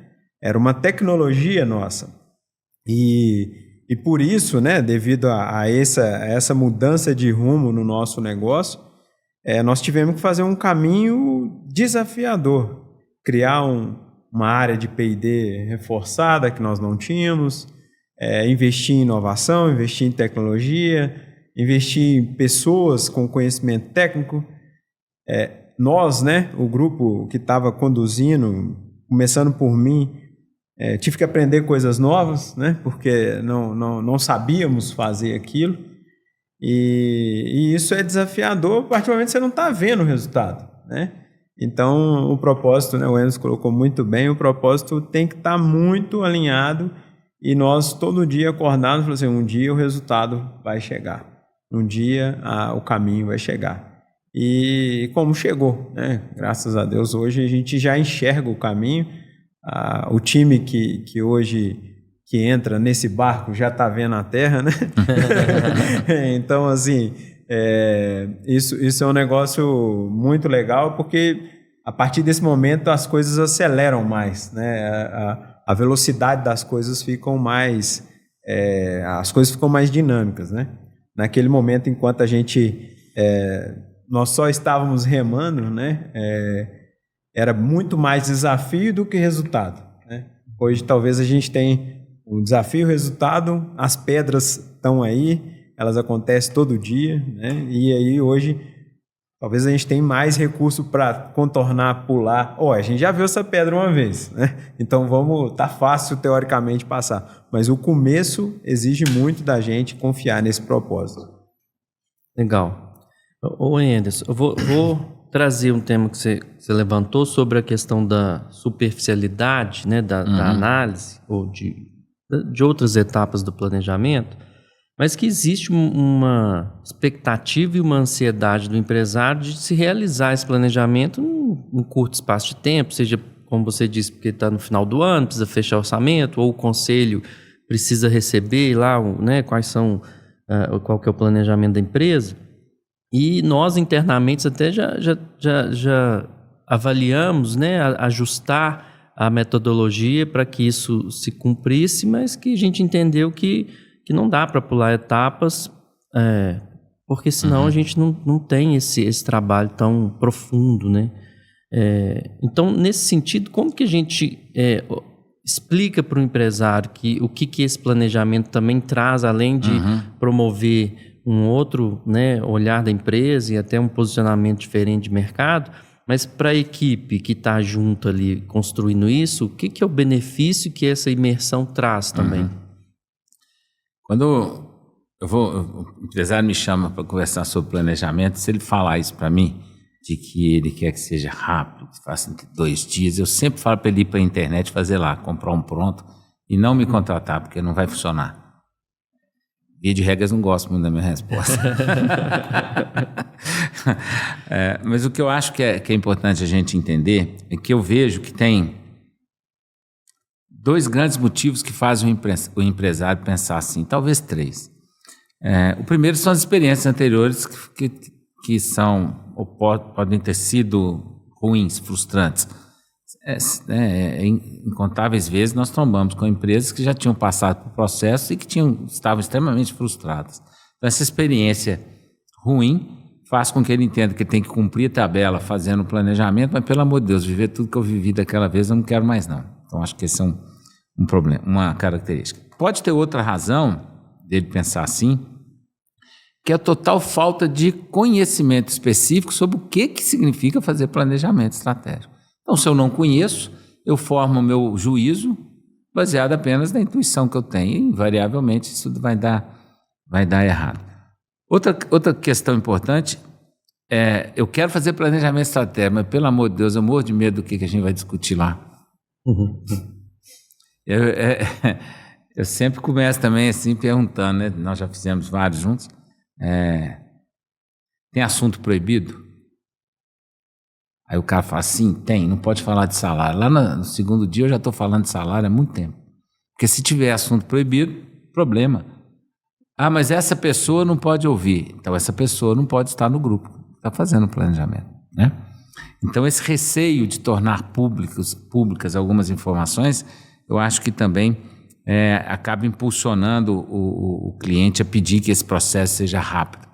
Era uma tecnologia nossa. E por isso, né, devido a essa mudança de rumo no nosso negócio, nós tivemos que fazer um caminho desafiador, criar uma área de P&D reforçada que nós não tínhamos, investir em inovação, investir em tecnologia, investir em pessoas com conhecimento técnico. Nós, né, o grupo que estava conduzindo, começando por mim, tive que aprender coisas novas, né, porque não sabíamos fazer aquilo. E isso é desafiador, particularmente você não está vendo o resultado, né? Então, o propósito, né, o Enes colocou muito bem, o propósito tem que estar muito alinhado e nós todo dia acordados, falando assim, um dia o resultado vai chegar, um dia o caminho vai chegar. E como chegou, né? Graças a Deus, hoje a gente já enxerga o caminho, o time que hoje... que entra nesse barco já está vendo a terra, né? Então, assim, isso é um negócio muito legal, porque a partir desse momento as coisas aceleram mais, né? A velocidade das coisas ficam mais... as coisas ficam mais dinâmicas, né? Naquele momento, enquanto a gente... nós só estávamos remando, né? Era muito mais desafio do que resultado, né? Hoje, talvez a gente tenha... o desafio, o resultado, as pedras estão aí, elas acontecem todo dia, né? E aí hoje, talvez a gente tenha mais recurso para contornar, pular. A gente já viu essa pedra uma vez, né? Então tá fácil teoricamente passar. Mas o começo exige muito da gente confiar nesse propósito. Legal. Anderson, eu vou trazer um tema que você levantou sobre a questão da superficialidade, né? Da análise, ou de outras etapas do planejamento, mas que existe uma expectativa e uma ansiedade do empresário de se realizar esse planejamento num curto espaço de tempo, seja, como você disse, porque está no final do ano, precisa fechar o orçamento, ou o conselho precisa receber lá, né, qual que é o planejamento da empresa. E nós internamente até já avaliamos, né, ajustar a metodologia para que isso se cumprisse, mas que a gente entendeu que não dá para pular etapas, porque senão a gente não tem esse trabalho tão profundo, né? Então, nesse sentido, como que a gente explica para o empresário o que esse planejamento também traz, além de promover um outro, né, olhar da empresa e até um posicionamento diferente de mercado, mas para a equipe que está junto ali construindo isso, o que é o benefício que essa imersão traz também? Quando o empresário me chama para conversar sobre planejamento, se ele falar isso para mim, de que ele quer que seja rápido, que faça entre 2 dias, eu sempre falo para ele ir para a internet, fazer lá, comprar um pronto e não me contratar, porque não vai funcionar. Via de regras, não gosto muito da minha resposta. Mas o que eu acho que é importante a gente entender é que eu vejo que tem 2 grandes motivos que fazem o empresário pensar assim, talvez 3. O primeiro são as experiências anteriores que são ou podem ter sido ruins, frustrantes. Incontáveis vezes nós trombamos com empresas que já tinham passado por processo e que estavam extremamente frustradas. Então, essa experiência ruim faz com que ele entenda que ele tem que cumprir a tabela fazendo o planejamento, mas, pelo amor de Deus, viver tudo que eu vivi daquela vez eu não quero mais, não. Então, acho que esse é um problema, uma característica. Pode ter outra razão dele pensar assim, que é a total falta de conhecimento específico sobre o que significa fazer planejamento estratégico. Então, se eu não conheço, eu formo o meu juízo baseado apenas na intuição que eu tenho, e invariavelmente isso vai dar errado. Outra questão importante é, eu quero fazer planejamento estratégico, mas, pelo amor de Deus, eu morro de medo do que a gente vai discutir lá. Eu sempre começo também assim perguntando, né? Nós já fizemos vários juntos. Tem assunto proibido? Aí o cara fala assim, tem, não pode falar de salário. Lá no segundo dia eu já estou falando de salário há muito tempo. Porque se tiver assunto proibido, problema. Ah, mas essa pessoa não pode ouvir. Então essa pessoa não pode estar no grupo, está fazendo o planejamento, né? Então esse receio de tornar públicas algumas informações, eu acho que também acaba impulsionando o cliente a pedir que esse processo seja rápido.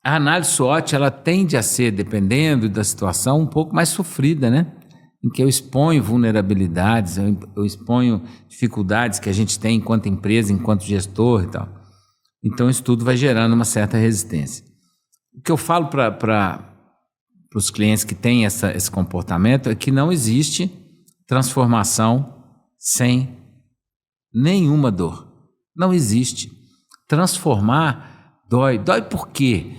A análise SWOT, ela tende a ser, dependendo da situação, um pouco mais sofrida, né? Em que eu exponho vulnerabilidades, eu exponho dificuldades que a gente tem enquanto empresa, enquanto gestor e tal. Então, isso tudo vai gerando uma certa resistência. O que eu falo para os clientes que têm esse comportamento é que não existe transformação sem nenhuma dor. Não existe. Transformar dói. Dói por quê?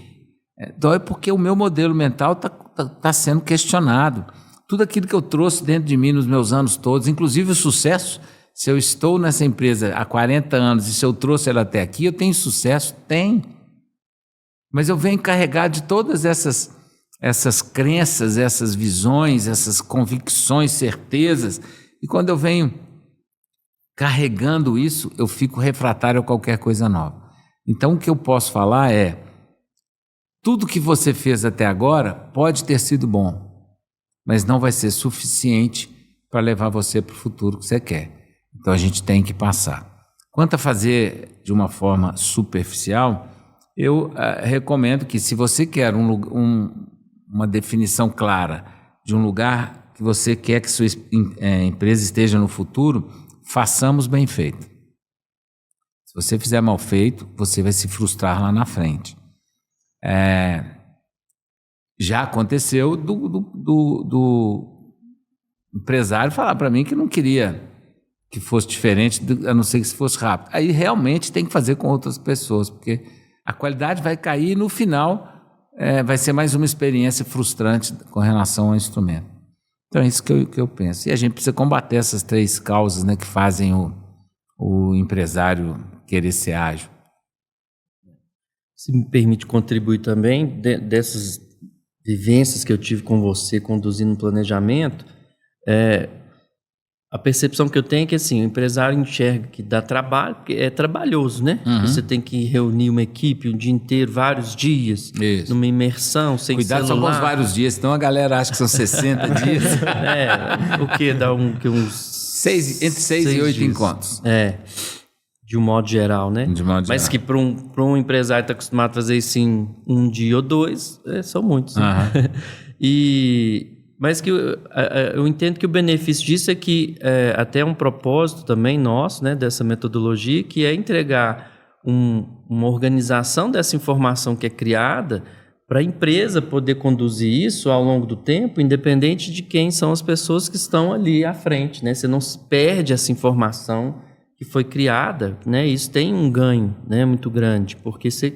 Dói porque o meu modelo mental tá sendo questionado. Tudo aquilo que eu trouxe dentro de mim nos meus anos todos, inclusive o sucesso, se eu estou nessa empresa há 40 anos e se eu trouxe ela até aqui, eu tenho sucesso? Tem. Mas eu venho carregado de todas essas crenças, essas visões, essas convicções, certezas. E quando eu venho carregando isso, eu fico refratário a qualquer coisa nova. Então, o que eu posso falar é, tudo que você fez até agora pode ter sido bom, mas não vai ser suficiente para levar você para o futuro que você quer. Então, a gente tem que passar. Quanto a fazer de uma forma superficial, eu recomendo que, se você quer uma definição clara de um lugar que você quer que sua empresa esteja no futuro, façamos bem feito. Se você fizer mal feito, você vai se frustrar lá na frente. Já aconteceu do empresário falar para mim que não queria que fosse diferente, a não ser que se fosse rápido. Aí realmente tem que fazer com outras pessoas, porque a qualidade vai cair e no final vai ser mais uma experiência frustrante com relação ao instrumento. Então é isso que eu penso. E a gente precisa combater essas 3 causas, né, que fazem o empresário querer ser ágil. Se me permite contribuir também, dessas vivências que eu tive com você conduzindo o planejamento, a percepção que eu tenho é que, assim, o empresário enxerga que dá trabalho, porque é trabalhoso, né? Uhum. Você tem que reunir uma equipe um dia inteiro, vários dias, Isso. Numa imersão, sem Cuidado, celular. são vários dias, senão a galera acha que são 60 dias. O quê? Dá uns... Entre 6 e 8 dias. encontros. De um modo geral, né? De modo Mas geral. que para um empresário que está acostumado a fazer isso em um dia ou 2, são muitos. Né? Mas que eu entendo que o benefício disso é que até um propósito também nosso, né, dessa metodologia, que é entregar uma organização dessa informação que é criada para a empresa poder conduzir isso ao longo do tempo, independente de quem são as pessoas que estão ali à frente, né? Você não perde essa informação que foi criada, né? Isso tem um ganho, né, muito grande, porque você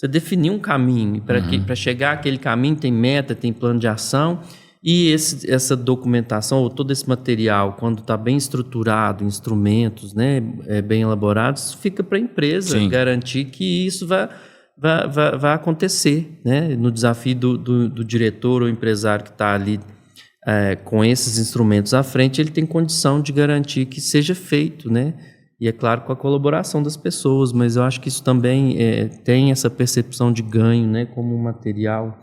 definiu um caminho, e para chegar àquele caminho tem meta, tem plano de ação, e essa documentação, ou todo esse material, quando está bem estruturado, instrumentos, né, bem elaborados, fica para a empresa garantir que isso vai acontecer, né, no desafio do diretor ou empresário que está ali com esses instrumentos à frente, ele tem condição de garantir que seja feito, né? E é claro, com a colaboração das pessoas, mas eu acho que isso também tem essa percepção de ganho, né, como um material,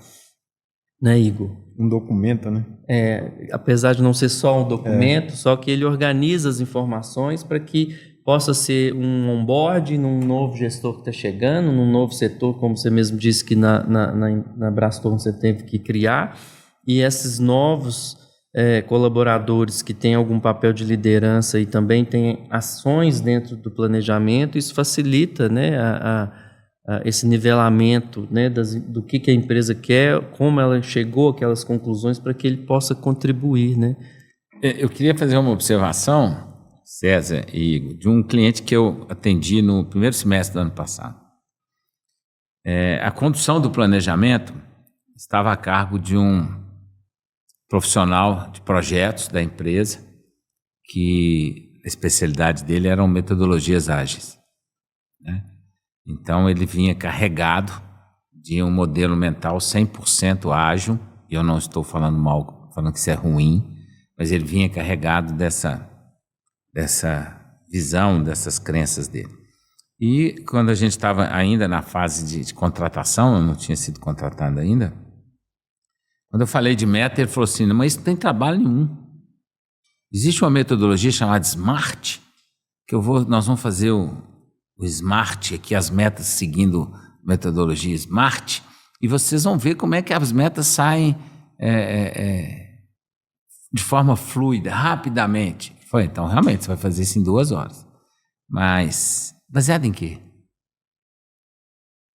né, Igor? Um documento, né? Apesar de não ser só um documento, só que ele organiza as informações para que possa ser um onboard num novo gestor que está chegando, num novo setor, como você mesmo disse que na Brastorno você teve que criar, e esses novos colaboradores que têm algum papel de liderança e também têm ações dentro do planejamento, isso facilita, né, esse nivelamento, né, do que a empresa quer, como ela chegou àquelas conclusões para que ele possa contribuir, né? Eu queria fazer uma observação, César e Igor, de um cliente que eu atendi no primeiro semestre do ano passado. A condução do planejamento estava a cargo de um profissional de projetos da empresa, que a especialidade dele eram metodologias ágeis, né? Então ele vinha carregado de um modelo mental 100% ágil, e eu não estou falando mal, falando que isso é ruim, mas ele vinha carregado dessa visão, dessas crenças dele. E quando a gente estava ainda na fase de contratação, eu não tinha sido contratado ainda, quando eu falei de meta, ele falou assim, mas isso não tem trabalho nenhum. Existe uma metodologia chamada SMART, que nós vamos fazer o SMART aqui, as metas seguindo metodologia SMART, e vocês vão ver como é que as metas saem de forma fluida, rapidamente. Foi, então realmente você vai fazer isso em 2 horas. Mas baseado em quê?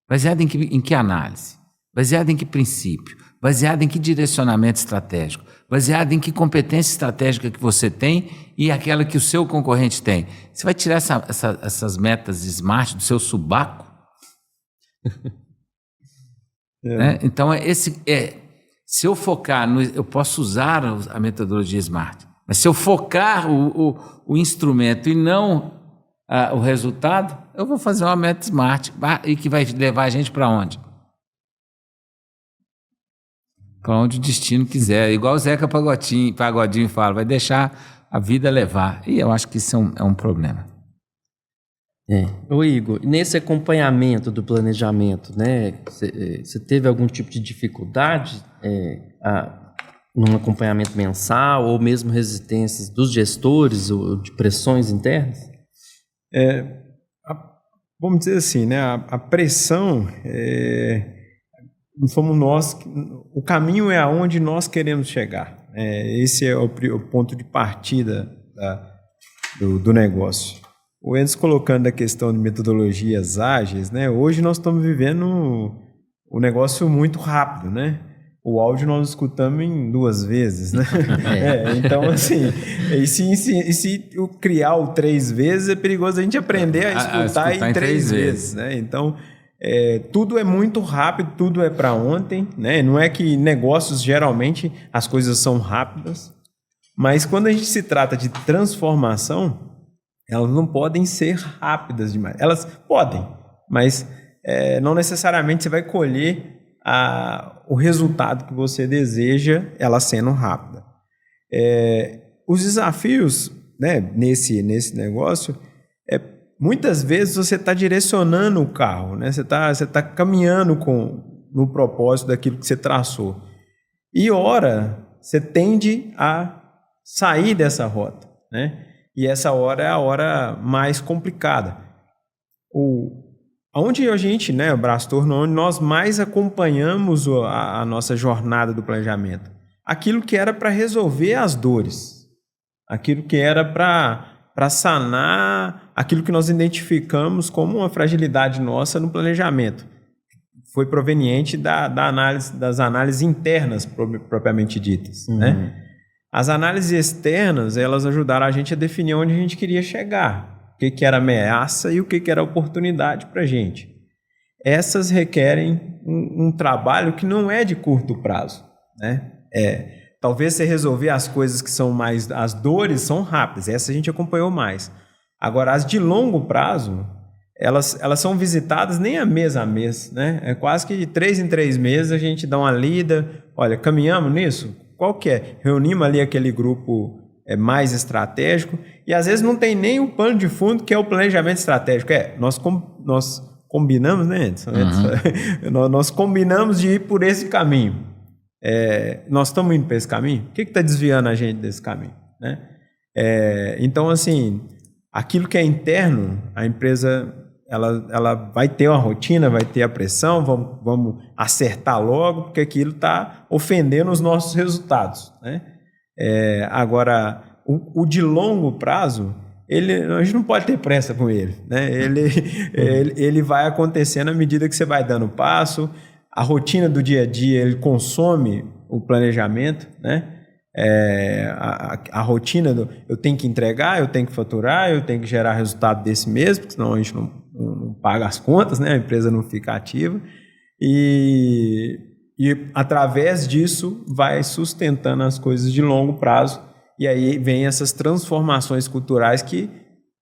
Baseado em que análise? Baseado em que princípio? Baseado em que direcionamento estratégico? Baseado em que competência estratégica que você tem e aquela que o seu concorrente tem? Você vai tirar essas metas SMART do seu subaco? Né? Então, se eu focar eu posso usar a metodologia SMART, mas se eu focar o instrumento e não o resultado, eu vou fazer uma meta SMART e que vai levar a gente para onde? Para onde o destino quiser. Igual o Zeca Pagodinho fala, vai deixar a vida levar. E eu acho que isso é um problema. Ô Igor, nesse acompanhamento do planejamento, né, você teve algum tipo de dificuldade num acompanhamento mensal ou mesmo resistências dos gestores ou de pressões internas? Vamos dizer assim, né, a pressão somos nós, o caminho é aonde nós queremos chegar. Esse é o ponto de partida do negócio. O Enzo colocando a questão de metodologias ágeis, né? Hoje nós estamos vivendo um negócio muito rápido, né? O áudio nós escutamos em 2 vezes, né? Então, assim, e se eu criar o 3 vezes, é perigoso a gente aprender a escutar em 3 vezes, né? Então, tudo é muito rápido, tudo é para ontem, né? Não é que negócios, geralmente, as coisas são rápidas, mas quando a gente se trata de transformação, elas não podem ser rápidas demais. Elas podem, mas não necessariamente você vai colher o resultado que você deseja, ela sendo rápida. Os desafios, né, nesse negócio, muitas vezes você está direcionando o carro, né? Você tá caminhando no propósito daquilo que você traçou. E ora, você tende a sair dessa rota, né? E essa hora é a hora mais complicada. Onde a gente, né, o Brastorno, onde nós mais acompanhamos a nossa jornada do planejamento? Aquilo que era para resolver as dores, aquilo que era para sanar aquilo que nós identificamos como uma fragilidade nossa no planejamento. Foi proveniente das análises internas propriamente ditas, né? As análises externas, elas ajudaram a gente a definir onde a gente queria chegar, o que era ameaça e o que era oportunidade para a gente. Essas requerem um trabalho que não é de curto prazo, né? Talvez você resolver as coisas que são mais... As dores são rápidas, essa a gente acompanhou mais. Agora, as de longo prazo, elas são visitadas nem a mês, né? É quase que de 3 em 3 meses a gente dá uma lida, olha, caminhamos nisso? Qual que é? Reunimos ali aquele grupo mais estratégico, e às vezes não tem nem o pano de fundo, que é o planejamento estratégico. Nós combinamos, né, Edson? Nós combinamos de ir por esse caminho. Nós estamos indo para esse caminho? O que está desviando a gente desse caminho? Né? Então, assim, aquilo que é interno, a empresa ela vai ter uma rotina, vai ter a pressão, vamos acertar logo, porque aquilo está ofendendo os nossos resultados. Né? Agora, o de longo prazo, a gente não pode ter pressa com ele. Né? Ele vai acontecendo à medida que você vai dando passo. A rotina do dia a dia, ele consome o planejamento, né? A rotina eu tenho que entregar, eu tenho que faturar, eu tenho que gerar resultado desse mês, porque senão a gente não paga as contas, né? A empresa não fica ativa. E através disso vai sustentando as coisas de longo prazo. E aí vem essas transformações culturais que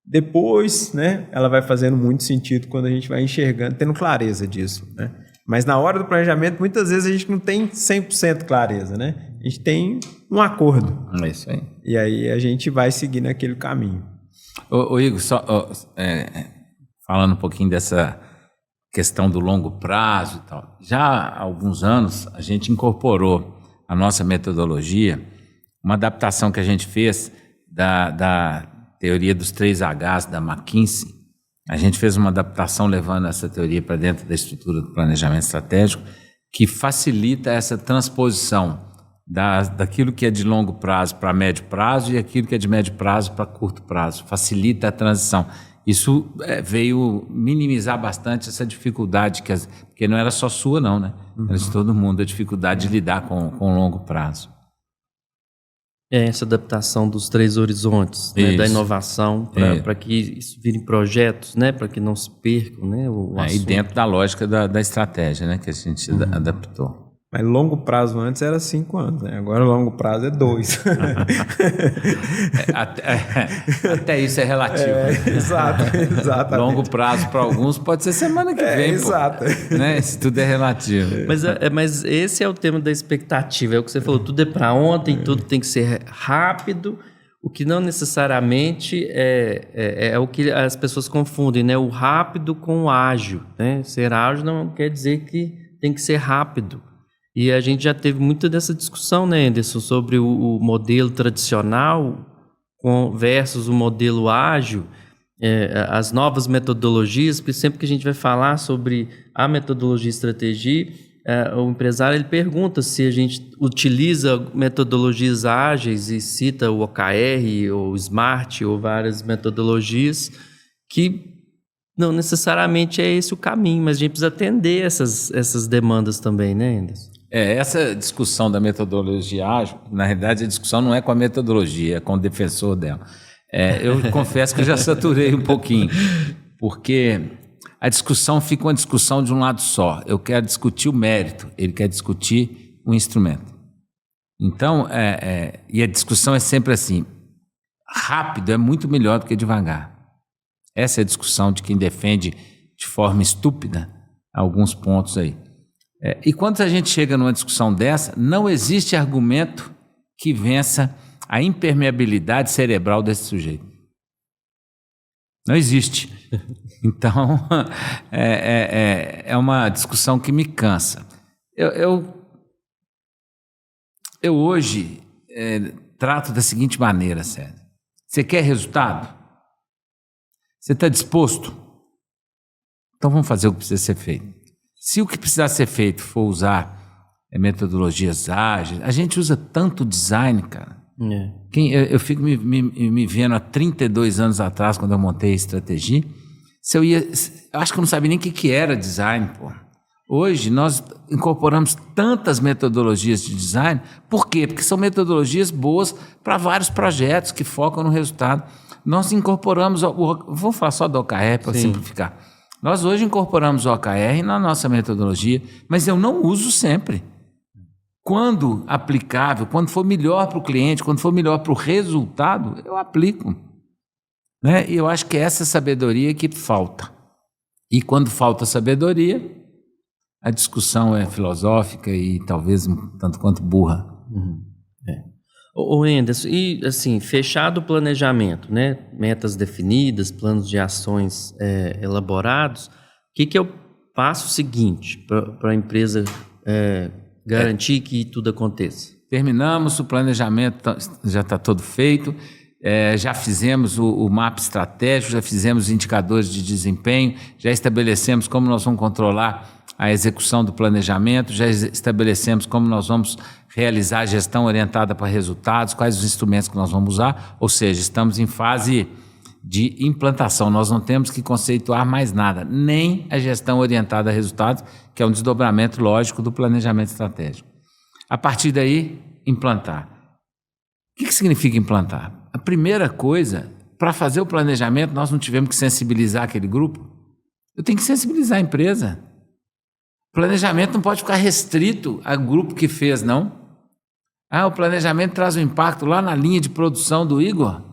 depois, né, ela vai fazendo muito sentido quando a gente vai enxergando, tendo clareza disso, né? Mas na hora do planejamento, muitas vezes a gente não tem 100% clareza, né? A gente tem um acordo. É isso aí. E aí a gente vai seguir naquele caminho. Ô Igor, falando um pouquinho dessa questão do longo prazo e tal. Já há alguns anos, a gente incorporou a nossa metodologia, uma adaptação que a gente fez da teoria dos 3Hs da McKinsey. A gente fez uma adaptação levando essa teoria para dentro da estrutura do planejamento estratégico, que facilita essa transposição daquilo que é de longo prazo para médio prazo e aquilo que é de médio prazo para curto prazo. Facilita a transição. Isso veio minimizar bastante essa dificuldade, porque não era só sua não, né? Era de todo mundo, a dificuldade de lidar com o longo prazo. Essa adaptação dos 3 horizontes, né, da inovação, para que isso vire projetos, né, para que não se percam, né, e dentro da lógica da estratégia, né, que a gente adaptou. Mas longo prazo antes era 5 anos, né? Agora longo prazo é 2. Até isso é relativo. Exato. Longo prazo para alguns pode ser semana que vem. Exato. Né? Isso tudo é relativo. Mas esse é o tema da expectativa. É o que você falou, tudo é para ontem, tudo tem que ser rápido. O que não necessariamente é o que as pessoas confundem, né? O rápido com o ágil. Né? Ser ágil não quer dizer que tem que ser rápido. E a gente já teve muita dessa discussão, né, Anderson, sobre o modelo tradicional versus o modelo ágil, as novas metodologias, porque sempre que a gente vai falar sobre a metodologia e estratégia, o empresário ele pergunta se a gente utiliza metodologias ágeis e cita o OKR ou o SMART ou várias metodologias que não necessariamente é esse o caminho, mas a gente precisa atender essas demandas também, né, Anderson? Essa discussão da metodologia ágil, na realidade a discussão não é com a metodologia, é com o defensor dela. Eu confesso que eu já saturei um pouquinho, porque a discussão fica uma discussão de um lado só. Eu quero discutir o mérito, ele quer discutir o instrumento. Então, e a discussão é sempre assim, rápido é muito melhor do que devagar. Essa é a discussão de quem defende de forma estúpida alguns pontos aí. E quando a gente chega numa discussão dessa, não existe argumento que vença a impermeabilidade cerebral desse sujeito. Não existe. Então, é uma discussão que me cansa. Eu hoje trato da seguinte maneira, Sérgio. Você quer resultado? Você está disposto? Então vamos fazer o que precisa ser feito. Se o que precisar ser feito for usar metodologias ágeis, a gente usa tanto design, cara. Eu fico me vendo há 32 anos atrás, quando eu montei a estratégia, eu acho que eu não sabia nem o que era design, pô. Hoje nós incorporamos tantas metodologias de design. Por quê? Porque são metodologias boas para vários projetos que focam no resultado. Nós incorporamos, vou falar só do OKR para simplificar. Nós hoje incorporamos o OKR na nossa metodologia, mas eu não uso sempre. Quando aplicável, quando for melhor para o cliente, quando for melhor para o resultado, eu aplico. Né? E eu acho que é essa sabedoria que falta. E quando falta sabedoria, a discussão é filosófica e talvez um tanto quanto burra. Ô Anderson, e assim, fechado o planejamento, né? Metas definidas, planos de ações elaborados, o que é o passo seguinte para a empresa garantir que tudo aconteça? Terminamos, o planejamento já está todo feito, já fizemos o mapa estratégico, já fizemos os indicadores de desempenho, já estabelecemos como nós vamos controlar a execução do planejamento, já estabelecemos como nós vamos realizar a gestão orientada para resultados, quais os instrumentos que nós vamos usar, ou seja, estamos em fase de implantação, nós não temos que conceituar mais nada, nem a gestão orientada a resultados, que é um desdobramento lógico do planejamento estratégico. A partir daí, implantar. O que significa implantar? A primeira coisa, para fazer o planejamento, nós não tivemos que sensibilizar aquele grupo. Eu tenho que sensibilizar a empresa. O planejamento não pode ficar restrito ao grupo que fez, não. O planejamento traz um impacto lá na linha de produção do Igor.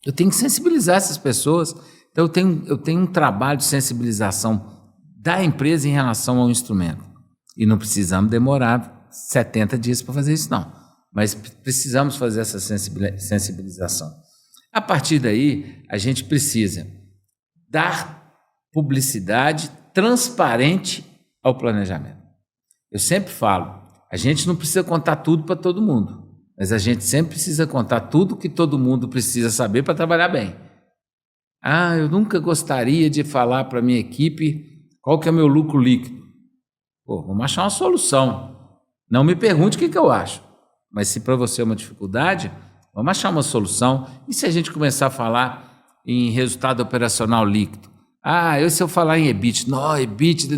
Eu tenho que sensibilizar essas pessoas. Então, eu tenho um trabalho de sensibilização da empresa em relação ao instrumento. E não precisamos demorar 70 dias para fazer isso, não. Mas precisamos fazer essa sensibilização. A partir daí, a gente precisa dar publicidade transparente ao planejamento. Eu sempre falo, a gente não precisa contar tudo para todo mundo, mas a gente sempre precisa contar tudo que todo mundo precisa saber para trabalhar bem. Eu nunca gostaria de falar para a minha equipe qual que é o meu lucro líquido. Vamos achar uma solução. Não me pergunte o que eu acho, mas se para você é uma dificuldade, vamos achar uma solução. E se a gente começar a falar em resultado operacional líquido? Se eu falar em EBIT, não, EBIT,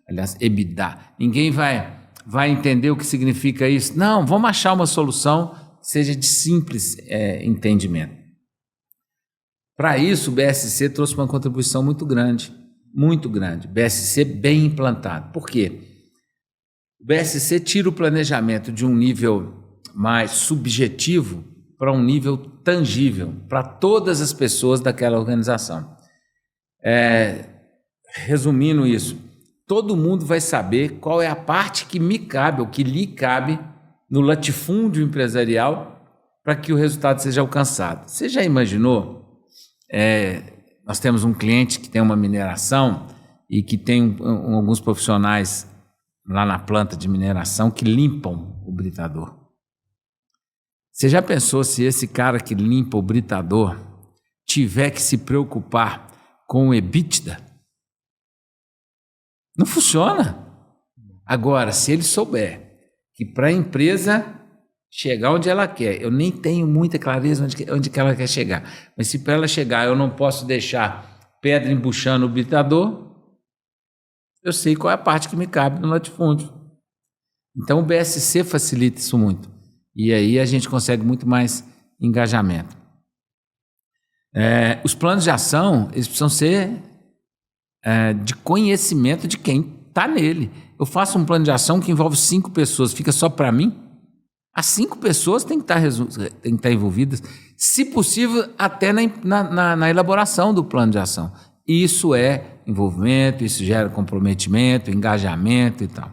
aliás, EBITDA, ninguém vai entender o que significa isso. Não, vamos achar uma solução que seja de simples entendimento. Para isso, o BSC trouxe uma contribuição muito grande, muito grande. BSC bem implantado. Por quê? O BSC tira o planejamento de um nível mais subjetivo para um nível tangível, para todas as pessoas daquela organização. Resumindo isso, todo mundo vai saber qual é a parte que me cabe, ou que lhe cabe, no latifúndio empresarial para que o resultado seja alcançado. Você já imaginou? Nós temos um cliente que tem uma mineração e que tem alguns profissionais lá na planta de mineração que limpam o britador. Você já pensou se esse cara que limpa o britador tiver que se preocupar com o EBITDA? Não funciona. Agora, se ele souber que para a empresa chegar onde ela quer, eu nem tenho muita clareza onde que ela quer chegar, mas se para ela chegar eu não posso deixar pedra embuchando o britador, eu sei qual é a parte que me cabe no latifúndio. Então o BSC facilita isso muito. E aí a gente consegue muito mais engajamento. Os planos de ação, eles precisam ser de conhecimento de quem está nele. Eu faço um plano de ação que envolve 5 pessoas, fica só para mim? As 5 pessoas têm que estar envolvidas, se possível, até na elaboração do plano de ação. Isso é envolvimento, isso gera comprometimento, engajamento e tal.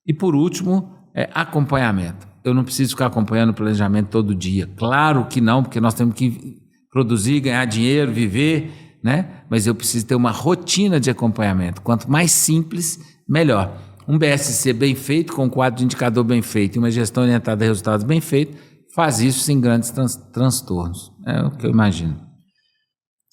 E por último, acompanhamento. Eu não preciso ficar acompanhando o planejamento todo dia. Claro que não, porque nós temos que produzir, ganhar dinheiro, viver, né? Mas eu preciso ter uma rotina de acompanhamento. Quanto mais simples, melhor. Um BSC bem feito, com um quadro de indicador bem feito e uma gestão orientada a resultados bem feito, faz isso sem grandes transtornos. É o que eu imagino.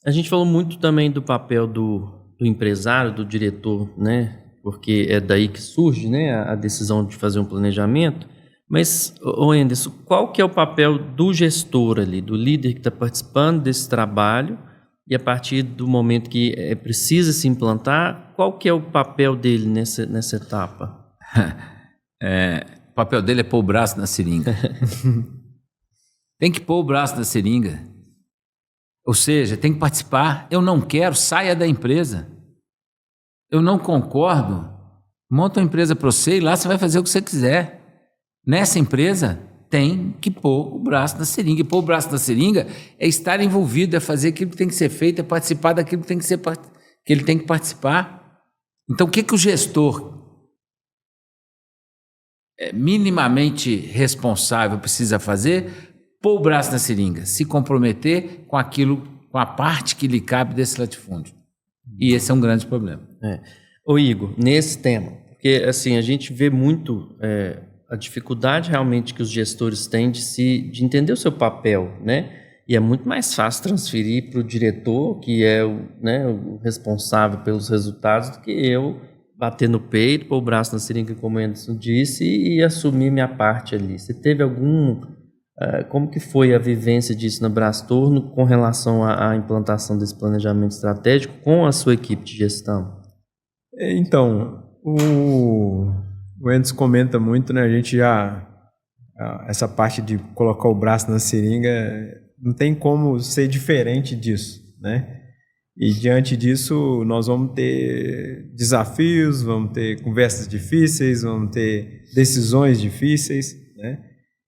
A gente falou muito também do papel do empresário, do diretor, né? Porque é daí que surge, né, a decisão de fazer um planejamento. Mas, Anderson, qual que é o papel do gestor ali, do líder que está participando desse trabalho, e a partir do momento que precisa se implantar, qual que é o papel dele nessa etapa? O papel dele é pôr o braço na seringa. Tem que pôr o braço na seringa. Ou seja, tem que participar. Eu não quero, saia da empresa. Eu não concordo, monta uma empresa para você e lá você vai fazer o que você quiser. Nessa empresa, tem que pôr o braço na seringa. E pôr o braço na seringa é estar envolvido, é fazer aquilo que tem que ser feito, é participar daquilo que ele tem que participar. Então, o que o gestor minimamente responsável precisa fazer, pôr o braço na seringa, se comprometer com aquilo, com a parte que lhe cabe desse latifúndio. E esse é um grande problema. Ô Igor, nesse tema, porque assim, a gente vê muito a dificuldade realmente que os gestores têm de entender o seu papel, né? E é muito mais fácil transferir para o diretor, que é o responsável pelos resultados, do que eu bater no peito, pôr o braço na seringa, como o Anderson disse, e assumir minha parte ali. Você teve como que foi a vivência disso na Brastorno com relação à implantação desse planejamento estratégico com a sua equipe de gestão? Então, o Anderson comenta muito, né? A gente essa parte de colocar o braço na seringa, não tem como ser diferente disso, né? E diante disso, nós vamos ter desafios, vamos ter conversas difíceis, vamos ter decisões difíceis, né?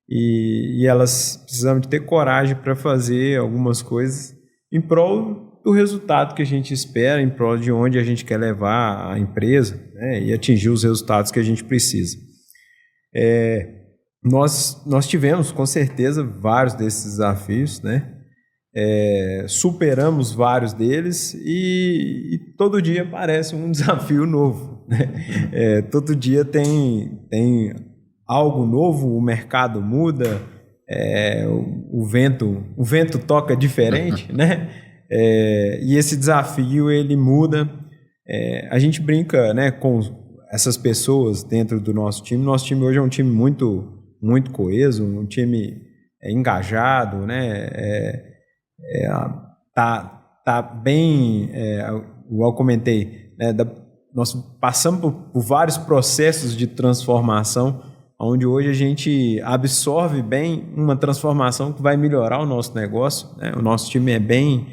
E elas precisam de ter coragem para fazer algumas coisas em prol do resultado que a gente espera, em prol de onde a gente quer levar a empresa, né? E atingir os resultados que a gente precisa. Nós tivemos, com certeza, vários desses desafios, né? Superamos vários deles e todo dia aparece um desafio novo, né? Todo dia tem algo novo, o mercado muda, o vento toca diferente, né? E esse desafio ele muda. A gente brinca, né, com essas pessoas dentro do nosso time. Nosso time hoje é um time muito, muito coeso, um time engajado, né? Tá bem, igual eu comentei, né, nós passamos por vários processos de transformação, onde hoje a gente absorve bem uma transformação que vai melhorar o nosso negócio, né? O nosso time é bem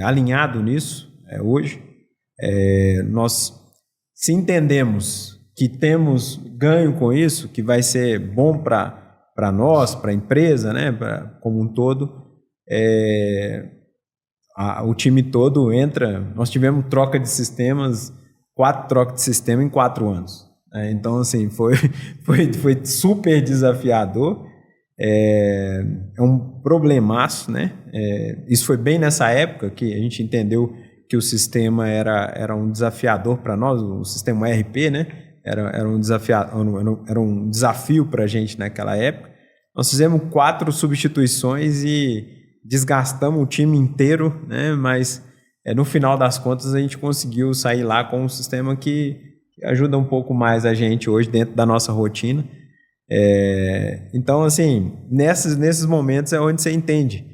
alinhado nisso hoje. Nós, se entendemos que temos ganho com isso, que vai ser bom para nós, para a empresa, né, como um todo, o time todo entra. Nós tivemos troca de sistemas, 4 trocas de sistema em 4 anos. Então, assim, foi super desafiador. É um problemaço, né? Isso foi bem nessa época que a gente entendeu que o sistema era um desafiador para nós, o sistema ERP, né? Era um desafio para a gente naquela época. Nós fizemos 4 substituições e desgastamos o time inteiro, né? Mas no final das contas a gente conseguiu sair lá com um sistema que ajuda um pouco mais a gente hoje dentro da nossa rotina. Então, assim, nesses momentos é onde você entende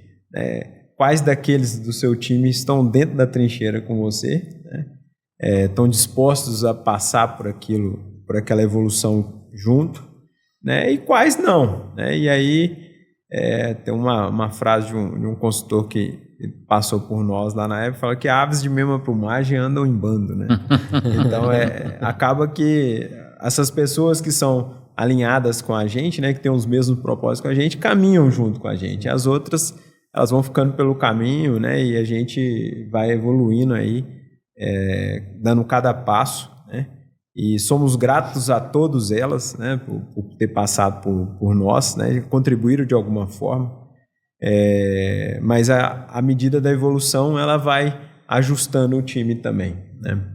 quais daqueles do seu time estão dentro da trincheira com você, né? Estão dispostos a passar por aquela evolução junto, né? E quais não, né? E aí tem uma frase de um consultor que passou por nós lá na época, fala que aves de mesma plumagem andam em bando, né? Então acaba que essas pessoas que são alinhadas com a gente, né, que tem os mesmos propósitos com a gente, caminham junto com a gente. As outras, elas vão ficando pelo caminho, né, e a gente vai evoluindo aí, dando cada passo, né, e somos gratos a todas elas, né, por ter passado por nós, né, contribuíram de alguma forma, mas a medida da evolução, ela vai ajustando o time também, né.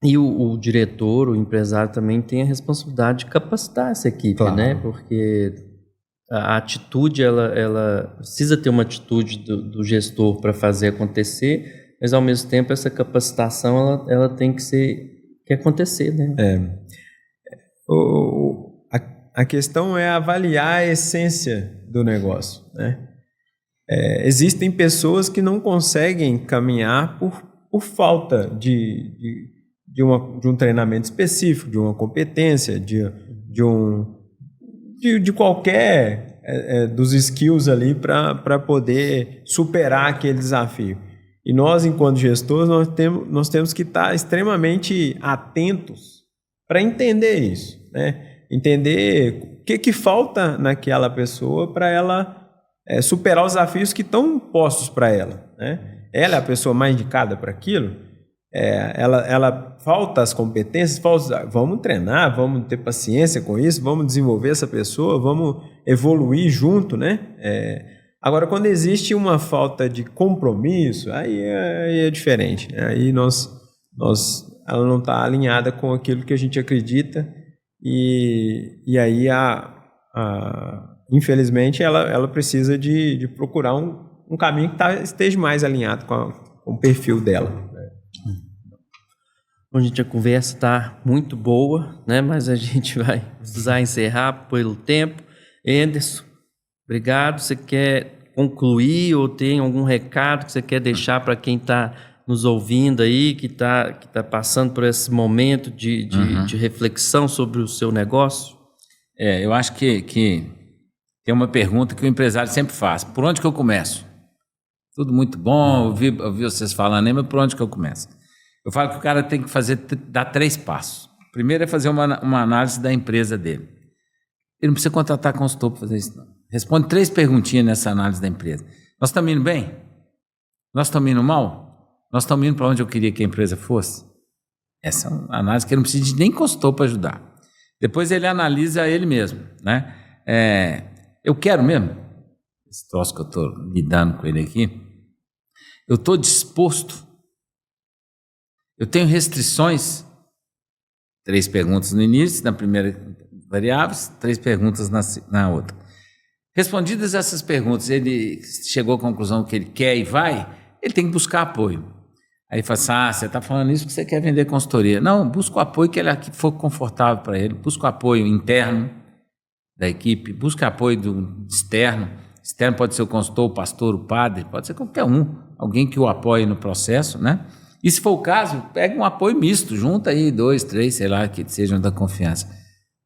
E o diretor, o empresário também tem a responsabilidade de capacitar essa equipe, claro, né? Porque a atitude, ela precisa ter uma atitude do gestor para fazer acontecer, mas ao mesmo tempo essa capacitação ela tem que acontecer, né? A questão é avaliar a essência do negócio, né? Existem pessoas que não conseguem caminhar por falta de um treinamento específico, de uma competência, de qualquer dos skills ali para poder superar aquele desafio. E nós, enquanto gestores, nós temos que estar extremamente atentos para entender isso, né? Entender o que falta naquela pessoa para ela superar os desafios que estão postos para ela, né? Ela é a pessoa mais indicada para aquilo. ela falta as competências, vamos treinar, vamos ter paciência com isso, vamos desenvolver essa pessoa, vamos evoluir junto, né? Agora, quando existe uma falta de compromisso, aí é diferente, né? Aí ela não está alinhada com aquilo que a gente acredita e aí infelizmente ela precisa de procurar um caminho que esteja mais alinhado com o perfil dela. Bom, gente, a conversa está muito boa, né? Mas a gente vai precisar encerrar pelo tempo. Anderson, obrigado. Você quer concluir ou tem algum recado que você quer deixar para quem está nos ouvindo aí, que tá passando por esse momento de reflexão sobre o seu negócio? Eu acho que tem uma pergunta que o empresário sempre faz. Por onde que eu começo? Tudo muito bom, ouvi vocês falando aí, mas por onde que eu começo? Eu falo que o cara tem que dar 3 passos. Primeiro é fazer uma análise da empresa dele. Ele não precisa contratar consultor para fazer isso, não. Responde 3 perguntinhas nessa análise da empresa. Nós estamos indo bem? Nós estamos indo mal? Nós estamos indo para onde eu queria que a empresa fosse? Essa é uma análise que ele não precisa de nem consultor para ajudar. Depois ele analisa ele mesmo, né? Eu quero mesmo, esse troço que eu estou lidando com ele aqui, eu estou disposto, eu tenho restrições, 3 perguntas no início, na primeira variáveis, 3 perguntas na outra. Respondidas essas perguntas, ele chegou à conclusão que ele quer e vai, ele tem que buscar apoio. Aí fala assim, você está falando isso porque você quer vender consultoria. Não, busca o apoio que for confortável para ele, busca o apoio interno da equipe, busca apoio do externo. Externo pode ser o consultor, o pastor, o padre, pode ser qualquer alguém que o apoie no processo, né? E se for o caso, pega um apoio misto, junta aí 2, 3, sei lá, que sejam da confiança.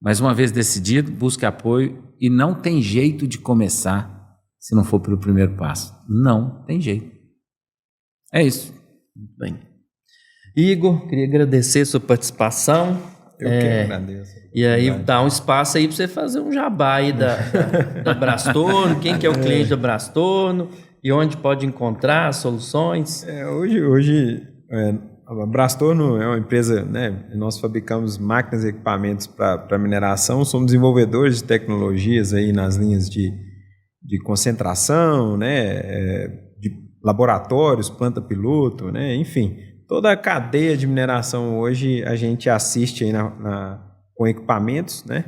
Mas uma vez decidido, busque apoio e não tem jeito de começar se não for pelo primeiro passo. Não tem jeito. É isso. Muito bem. Igor, queria agradecer a sua participação. Eu que agradeço. E aí dá um espaço aí para você fazer um jabá aí da Brastorno, quem que é o cliente da Brastorno e onde pode encontrar as soluções. Hoje a Brastorno é uma empresa, né? Nós fabricamos máquinas e equipamentos para mineração, somos desenvolvedores de tecnologias aí nas linhas de concentração, né? De laboratórios, planta piloto, né? Enfim, toda a cadeia de mineração hoje a gente assiste aí com equipamentos, né?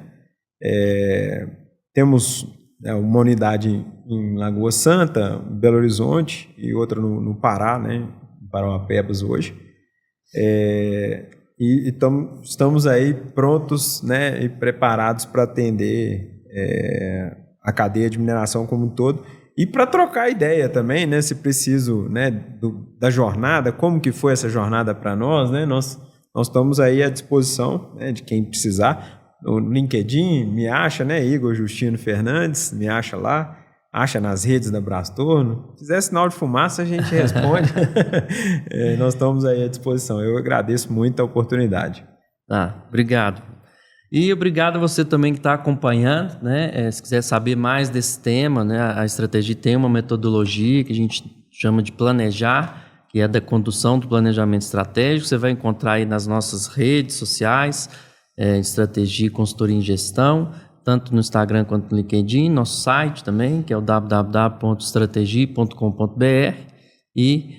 Temos uma unidade em Lagoa Santa, Belo Horizonte e outra no Pará, né? Parauapebas hoje. E estamos aí prontos, né? E preparados para atender a cadeia de mineração como um todo. E para trocar ideia também, né? Se preciso, né? Da jornada, como que foi essa jornada para nós, né? Nós estamos aí à disposição, né, de quem precisar. No LinkedIn, me acha, né? Igor Justino Fernandes, me acha lá. Acha nas redes da Brastorno. Se fizer sinal de fumaça, a gente responde. Nós estamos aí à disposição. Eu agradeço muito a oportunidade. Obrigado. E obrigado a você também que está acompanhando, né? Se quiser saber mais desse tema, né? A estratégia tem uma metodologia que a gente chama de planejar, que é da condução do planejamento estratégico. Você vai encontrar aí nas nossas redes sociais, Estratégia e Consultoria em Gestão, tanto no Instagram quanto no LinkedIn, nosso site também, que é o www.estrategia.com.br e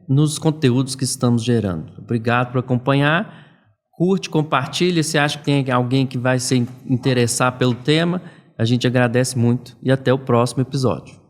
nos conteúdos que estamos gerando. Obrigado por acompanhar. Curte, compartilha, se acha que tem alguém que vai se interessar pelo tema, a gente agradece muito e até o próximo episódio.